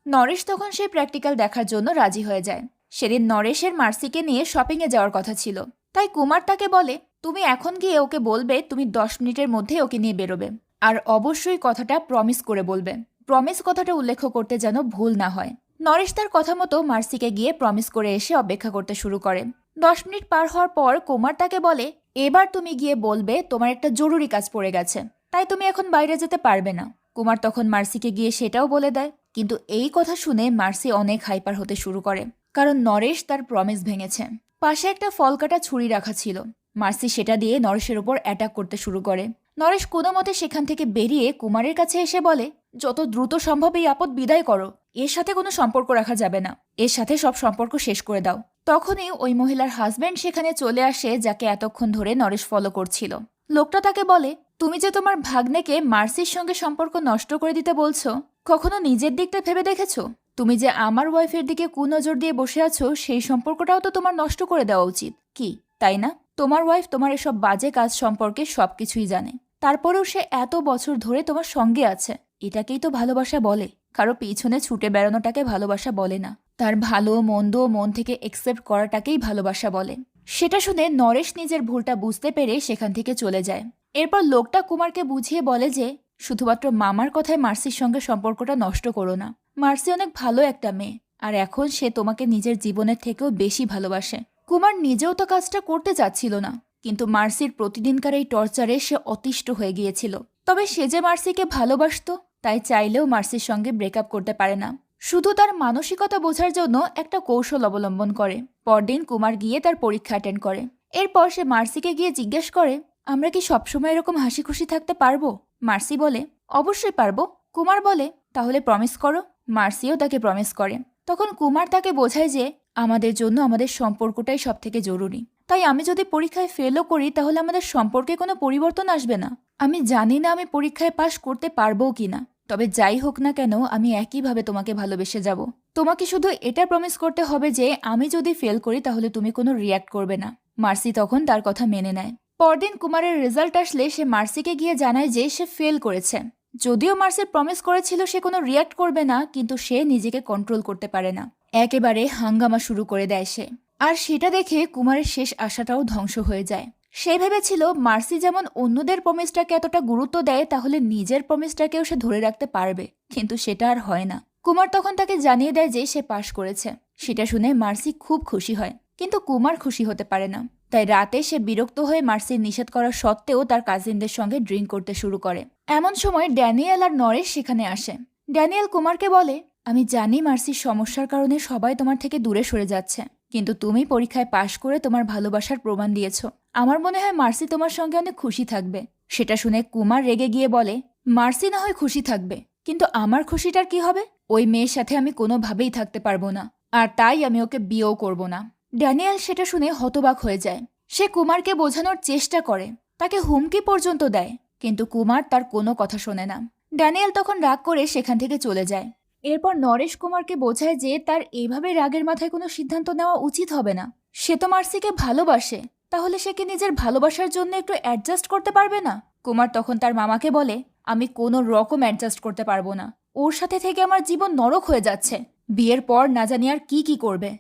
নরেশ তখন সেই প্র্যাকটিক্যাল দেখার জন্য রাজি হয়ে যায়। সেদিন নরেশের মার্সিকে নিয়ে শপিংয়ে যাওয়ার কথা ছিল, তাই কুমার তাকে বলে, তুমি এখন গিয়ে ওকে বলবে তুমি 10 মিনিটের মধ্যে ওকে নিয়ে বেরোবে, আর অবশ্যই কথাটা প্রমিস করে বলবে। প্রমিস কথাটা উল্লেখ করতে যেন ভুল না হয়। নরেশ তার কথা মতো মার্সিকে গিয়ে প্রমিস করে এসে অপেক্ষা করতে শুরু করে। 10 মিনিট পার হওয়ার পর কুমার তাকে বলে, এবার তুমি গিয়ে বলবে তোমার একটা জরুরি কাজ পড়ে গেছে, তাই তুমি এখন বাইরে যেতে পারবে না। কুমার তখন মার্সিকে গিয়ে সেটাও বলে দেয়। কিন্তু এই কথা শুনে মার্সি অনেক হাইপার হতে শুরু করে, কারণ নরেশ তার প্রমিস ভেঙেছে। পাশে একটা ফল কাটা ছুরি রাখা ছিল, মার্সি সেটা দিয়ে নরেশের উপর অ্যাটাক করতে শুরু করে। নরেশ কোনো মতে সেখান থেকে বেরিয়ে কুমারের কাছে এসে বলে, যত দ্রুত সম্ভব এই আপদ বিদায় করো, এর সাথে কোনো সম্পর্ক রাখা যাবে না, এর সাথে সব সম্পর্ক শেষ করে দাও। তখনই ওই মহিলার হাজব্যান্ড সেখানে চলে আসে, যাকে এতক্ষণ ধরে নরেশ ফলো করছিল। লোকটা তাকে বলে, তুমি যে তোমার ভাগ্নেকে মার্সির সঙ্গে সম্পর্ক নষ্ট করে দিতে বলছো, কখনো নিজের দিকটা ভেবে দেখেছো? তুমি যে আমার ওয়াইফের দিকে কুনজর দিয়ে বসে আছো, সেই সম্পর্কটাও তো তোমার নষ্ট করে দেওয়া উচিত, কি তাই না? তোমার ওয়াইফ তোমার এসব বাজে কাজ সম্পর্কে সবকিছুই জানে, তারপরেও সে এত বছর ধরে তোমার সঙ্গে আছে। এটাকেই তো ভালোবাসা বলে। কারো পিছনে ছুটে বেড়ানোটাকে ভালোবাসা বলে না, তার ভালো মন্দ মন থেকে একসেপ্ট করাটাকেই ভালোবাসা বলে। সেটা শুনে নরেশ নিজের ভুলটা বুঝতে পেরে সেখান থেকে চলে যায়। এরপর লোকটা কুমারকে বুঝিয়ে বলে যে, শুধুমাত্র মামার কথায় মার্সির সঙ্গে সম্পর্কটা নষ্ট করো না। মার্সি অনেক ভালো একটা মেয়ে, আর এখন সে তোমাকে নিজের জীবনের থেকেও বেশি ভালোবাসে। কুমার নিজেও তো কাজটা করতে চাচ্ছিল না, কিন্তু মার্সির প্রতিদিনকার এই টর্চারে সে অতিষ্ঠ হয়ে গিয়েছিল। তবে সে যে মার্সিকে ভালোবাসত, তাই চাইলেও মার্সির সঙ্গে ব্রেকআপ করতে পারে না। শুধু তার মানসিকতা বোঝার জন্য একটা কৌশল অবলম্বন করে। পরদিন কুমার গিয়ে তার পরীক্ষা অ্যাটেন্ড করে। এরপর সে মার্সিকে গিয়ে জিজ্ঞেস করে, আমরা কি সবসময় এরকম হাসি খুশি থাকতে পারবো? মার্সি বলে, অবশ্যই পারবো। কুমার বলে, তাহলে প্রমিস করো। মার্সিও তাকে প্রমিস করে। তখন কুমার তাকে বোঝায় যে, আমাদের জন্য আমাদের সম্পর্কটাই সব থেকে জরুরি, তাই আমি যদি পরীক্ষায় ফেলও করি তাহলে আমাদের সম্পর্কে কোনো পরিবর্তন আসবে না। আমি জানি না আমি পরীক্ষায় পাশ করতে পারবো কিনা, তবে যাই হোক না কেন আমি একইভাবে তোমাকে ভালোবেসে যাব। তোমাকে শুধু এটা প্রমিস করতে হবে যে আমি যদি ফেল করি তাহলে তুমি কোনো রিয়্যাক্ট করবে না। মার্সি তখন তার কথা মেনে নেয়। পরদিন কুমারের রেজাল্ট আসলে সে মার্সিকে গিয়ে জানায় যে সে ফেল করেছে। যদিও মার্সি প্রমিস করেছিল সে কোনো রিয়্যাক্ট করবে না, কিন্তু সে নিজেকে কন্ট্রোল করতে পারে না। একেবারে হাঙ্গামা শুরু করে দেয় সে। আর সেটা দেখে কুমারের শেষ আশাটাও ধ্বংস হয়ে যায়। সে ভেবেছিল মার্সি যেমন অন্যদের প্রমিসটাকে এতটা গুরুত্ব দেয়, তাহলে নিজের প্রমিসটাকেও সে ধরে রাখতে পারবে, কিন্তু সেটা আর হয় না। কুমার তখন তাকে জানিয়ে দেয় যে সে পাশ করেছে। সেটা শুনে মার্সি খুব খুশি হয়, কিন্তু কুমার খুশি হতে পারে না। তাই রাতে সে বিরক্ত হয়ে মার্সির নিষেধ করা সত্ত্বেও তার কাজিনদের সঙ্গে ড্রিঙ্ক করতে শুরু করে। এমন সময় ড্যানিয়েল আর নরেশ সেখানে আসে। ড্যানিয়েল কুমারকে বলে, আমি জানি মার্সির সমস্যার কারণে সবাই তোমার থেকে দূরে সরে যাচ্ছে, কিন্তু তুমি পরীক্ষায় পাশ করে তোমার ভালোবাসার প্রমাণ দিয়েছ। আমার মনে হয় মার্সি তোমার সঙ্গে অনেক খুশি থাকবে। সেটা শুনে কুমার রেগে গিয়ে বলে, মার্সি না হয় খুশি থাকবে, কিন্তু আমার খুশিটার কি হবে? ওই মেয়ের সাথে আমি কোনোভাবেই থাকতে পারবো না, আর তাই আমি ওকে বিয়েও করব না। ড্যানিয়েল সেটা শুনে হতবাক হয়ে যায়। সে কুমারকে বোঝানোর চেষ্টা করে, তাকে হুমকি পর্যন্ত দেয়, কিন্তু কুমার তার কোনো কথা শোনে না। ড্যানিয়েল তখন রাগ করে সেখান থেকে চলে যায়। এরপর নরেশ কুমারকে বোঝায় যে তার এইভাবে রাগের মাথায় কোনো সিদ্ধান্ত নেওয়া উচিত হবে না। সে তো মার্সিকে ভালোবাসে, তাহলে সে কি নিজের ভালোবাসার জন্য একটু অ্যাডজাস্ট করতে পারবে না? কুমার তখন তার মামাকে বলে, আমি কোনো রকম অ্যাডজাস্ট করতে পারবো না। ওর সাথে থেকে আমার জীবন নরক হয়ে যাচ্ছে। বিয়ের পর না জানি আর কি করবে।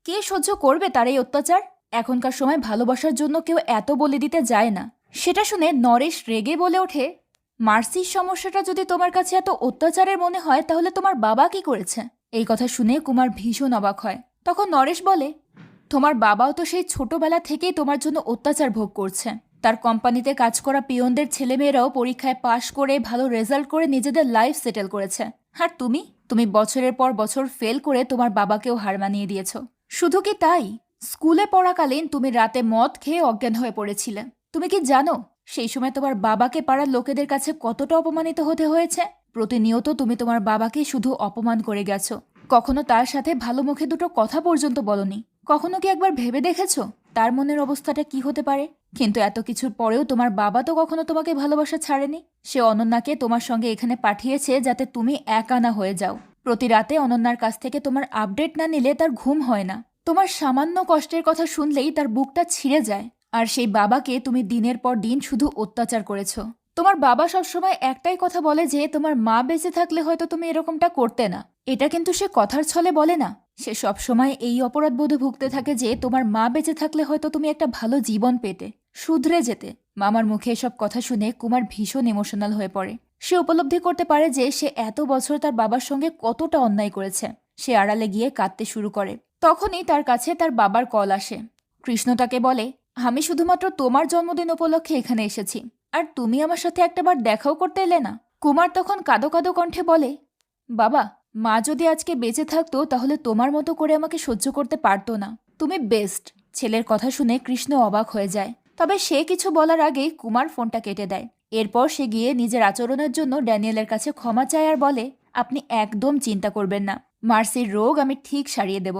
কে সহ্য করবে তার এই অত্যাচার? এখনকার সময় ভালোবাসার জন্য কেউ এত বলে দিতে যায় না। সেটা শুনে নরেশ রেগে বলে ওঠে, মার্সির সমস্যাটা যদি তোমার কাছে এত অত্যাচারের মনে হয় তাহলে তোমার বাবা কি করেছে? এই কথা শুনে কুমার ভীষণ অবাক হয়। তখন নরেশ বলে, তোমার বাবাও তো সেই ছোটবেলা থেকেই তোমার জন্য অত্যাচার ভোগ করছে। তার কোম্পানিতে কাজ করা পিয়নদের ছেলেমেয়েরাও পরীক্ষায় পাশ করে ভালো রেজাল্ট করে নিজেদের লাইফ সেটেল করেছে, আর তুমি তুমি বছরের পর বছর ফেল করে তোমার বাবাকেও হার মানিয়ে দিয়েছ। শুধু কি তাই, স্কুলে পড়াকালীন তুমি রাতে মদ খেয়ে অজ্ঞান হয়ে পড়েছিলে। তুমি কি জানো সেই সময় তোমার বাবাকে পাড়ার লোকেদের কাছে কতটা অপমানিত হতে হয়েছে? প্রতিনিয়ত তুমি তোমার বাবাকে শুধু অপমান করে গেছো। কখনো তার সাথে ভালো মুখে দুটো কথা পর্যন্ত বলনি। কখনো কি একবার ভেবে দেখেছো তার মনের অবস্থাটা কি হতে পারে? কিন্তু এত কিছুর পরেও তোমার বাবা তো কখনো তোমাকে ভালোবাসা ছাড়েনি। সে অনন্যাকে তোমার সঙ্গে এখানে পাঠিয়েছে যাতে তুমি একা না হয়ে যাও। প্রতি রাতে অনন্যার কাছ থেকে তোমার আপডেট না নিলে তার ঘুম হয় না। তোমার সামান্য কষ্টের কথা শুনলেই তার বুকটা ছিঁড়ে যায়। আর সেই বাবাকে তুমি দিনের পর দিন শুধু অত্যাচার করেছ। তোমার বাবা সবসময় একটাই কথা বলে যে তোমার মা বেঁচে থাকলে হয়তো তুমি এরকমটা করতে না। এটা কিন্তু সে কথার ছলে বলে না। সে সবসময় এই অপরাধবোধে ভুগতে থাকে যে তোমার মা বেঁচে থাকলে হয়তো তুমি একটা ভালো জীবন পেতে, শুধরে যেতে। মামার মুখে এসব কথা শুনে কুমার ভীষণ ইমোশনাল হয়ে পড়ে। সে উপলব্ধি করতে পারে যে সে এত বছর তার বাবার সঙ্গে কতটা অন্যায় করেছে। সে আড়ালে গিয়ে কাঁদতে শুরু করে। তখনই তার কাছে তার বাবার কল আসে। কৃষ্ণ তাকে বলে, আমি শুধুমাত্র তোমার জন্মদিন উপলক্ষে এখানে এসেছি, আর তুমি আমার সাথে একটাবার দেখাও করতে এলে না। কুমার তখন কাঁদো কাঁদো কণ্ঠে বলে, বাবা, মা যদি আজকে বেঁচে থাকতো তাহলে তোমার মতো করে আমাকে সহ্য করতে পারতো না। তুমি বেস্ট। ছেলের কথা শুনে কৃষ্ণ অবাক হয়ে যায়। তবে সে কিছু বলার আগেই কুমার ফোনটা কেটে দেয়। এরপর সে গিয়ে নিজের আচরণের জন্য ড্যানিয়েলের কাছে ক্ষমা চায় আর বলে, আপনি একদম চিন্তা করবেন না, মার্সির রোগ আমি ঠিক সারিয়ে দেব।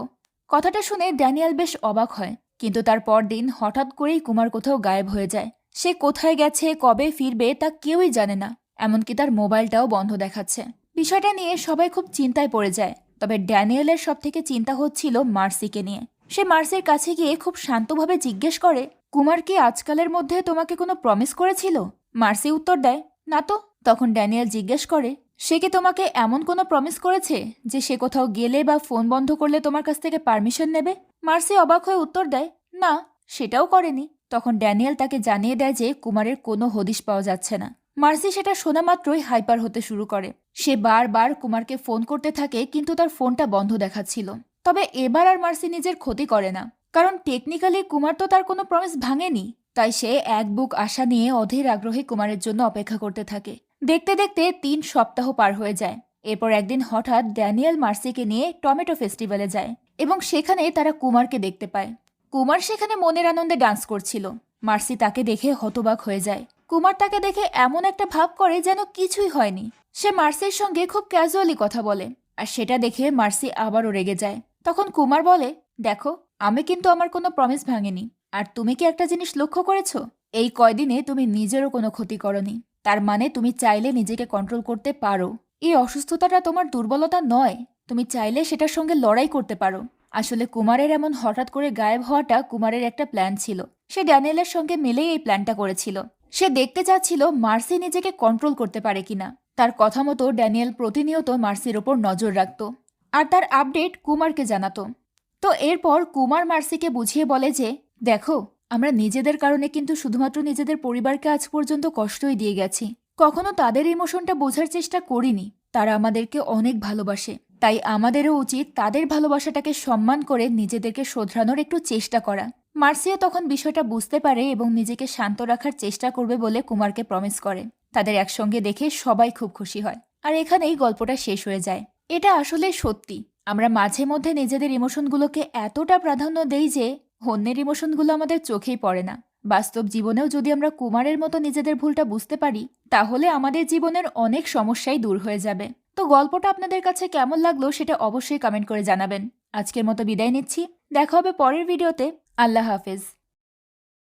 কথাটা শুনে ড্যানিয়েল বেশ অবাক হয়। কিন্তু তার পরদিন হঠাৎ করেই কুমার কোথাও গায়েব হয়ে যায়। সে কোথায় গেছে, কবে ফিরবে তা কেউই জানে না। এমনকি তার মোবাইলটাও বন্ধ দেখাচ্ছে। বিষয়টা নিয়ে সবাই খুব চিন্তায় পড়ে যায়। তবে ড্যানিয়েলের সবথেকে চিন্তা হচ্ছিল মার্সিকে নিয়ে। সে মার্সির কাছে গিয়ে খুব শান্তভাবে জিজ্ঞেস করে, কুমার কি আজকালের মধ্যে তোমাকে কোনো প্রমিস করেছিল? মার্সি উত্তর দেয়, না তো। তখন ড্যানিয়েল জিজ্ঞেস করে, সে কি তোমাকে এমন কোনো প্রমিস করেছে যে সে কোথাও গেলে বা ফোন বন্ধ করলে তোমার কাছ থেকে পারমিশন নেবে? মার্সি অবাক হয়ে উত্তর দেয়, না, সেটাও করেনি। তখন ড্যানিয়েল তাকে জানিয়ে দেয় যে কুমারের কোনো হদিশ পাওয়া যাচ্ছে না। মার্সি সেটা শোনা মাত্রই হাইপার হতে শুরু করে। সে বারবার কুমারকে ফোন করতে থাকে, কিন্তু তার ফোনটা বন্ধ দেখাচ্ছিল। তবে এবার আর মার্সি নিজের ক্ষতি করে না, কারণ টেকনিক্যালি কুমার তো তার কোনো প্রমিস ভাঙেনি। তাই সে এক বুক আশা নিয়ে অধীর আগ্রহে কুমারের জন্য অপেক্ষা করতে থাকে। দেখতে দেখতে 3 সপ্তাহ পার হয়ে যায়। এরপর একদিন হঠাৎ ড্যানিয়েল মার্সিকে নিয়ে টমেটো ফেস্টিভ্যালে যায় এবং সেখানে তারা কুমারকে দেখতে পায়। কুমার সেখানে মনের আনন্দে ডান্স করছিল। মার্সি তাকে দেখে হতবাক হয়ে যায়। কুমার তাকে দেখে এমন একটা ভাব করে যেন কিছুই হয়নি। সে মার্সির সঙ্গে খুব ক্যাজুয়ালি কথা বলে, আর সেটা দেখে মার্সি আবারও রেগে যায়। তখন কুমার বলে, দেখো, আমি কিন্তু আমার কোনো প্রমিস ভাঙিনি। আর তুমি কি একটা জিনিস লক্ষ্য করেছো? এই কয়দিনে তুমি নিজেরও কোনো ক্ষতি করনি। তার মানে তুমি চাইলে নিজেকে কন্ট্রোল করতে পারো। এই অসুস্থতাটা তোমার দুর্বলতা নয়। তুমি চাইলে সেটার সঙ্গে লড়াই করতে পারো। আসলে কুমারের এমন হঠাৎ করে গায়েব হওয়াটা কুমারের একটা প্ল্যান ছিল। সে ড্যানিয়েলের সঙ্গে মিলেই এই প্ল্যানটা করেছিল। সে দেখতে চাচ্ছিল মার্সি নিজেকে কন্ট্রোল করতে পারে কিনা। তার কথা মতো ড্যানিয়েল প্রতিনিয়ত মার্সির ওপর নজর রাখত আর তার আপডেট কুমারকে জানাতো। তো এরপর কুমার মার্সিকে বুঝিয়ে বলে যে, দেখো, আমরা নিজেদের কারণে কিন্তু শুধুমাত্র নিজেদের পরিবারকে আজ পর্যন্ত কষ্টই দিয়ে গেছি। কখনো তাদের ইমোশনটা বোঝার চেষ্টা করিনি। তারা আমাদেরকে অনেক ভালোবাসে। তাই আমাদেরও উচিত তাদের ভালোবাসাটাকে সম্মান করে নিজেদেরকে শোধরানোর একটু চেষ্টা করা। মার্সিও তখন বিষয়টা বুঝতে পারে এবং নিজেকে শান্ত রাখার চেষ্টা করবে বলে কুমারকে প্রমিস করে। তাদের একসঙ্গে দেখে সবাই খুব খুশি হয়। আর এখানেই গল্পটা শেষ হয়ে যায়। এটা আসলে সত্যি, আমরা মাঝে মধ্যে নিজেদের ইমোশনগুলোকে এতটা প্রাধান্য দেই যে অন্যের ইমোশনগুলো আমাদের চোখেই পড়ে না। বাস্তব জীবনেও যদি আমরা কুমারের মতো নিজেদের ভুলটা বুঝতে পারি, তাহলে আমাদের জীবনের অনেক সমস্যাই দূর হয়ে যাবে। তো গল্পটা আপনাদের কাছে কেমন লাগলো সেটা অবশ্যই কমেন্ট করে জানাবেন। আজকের মতো বিদায় নিচ্ছি। দেখা হবে পরের ভিডিওতে। আল্লাহ হাফেজ।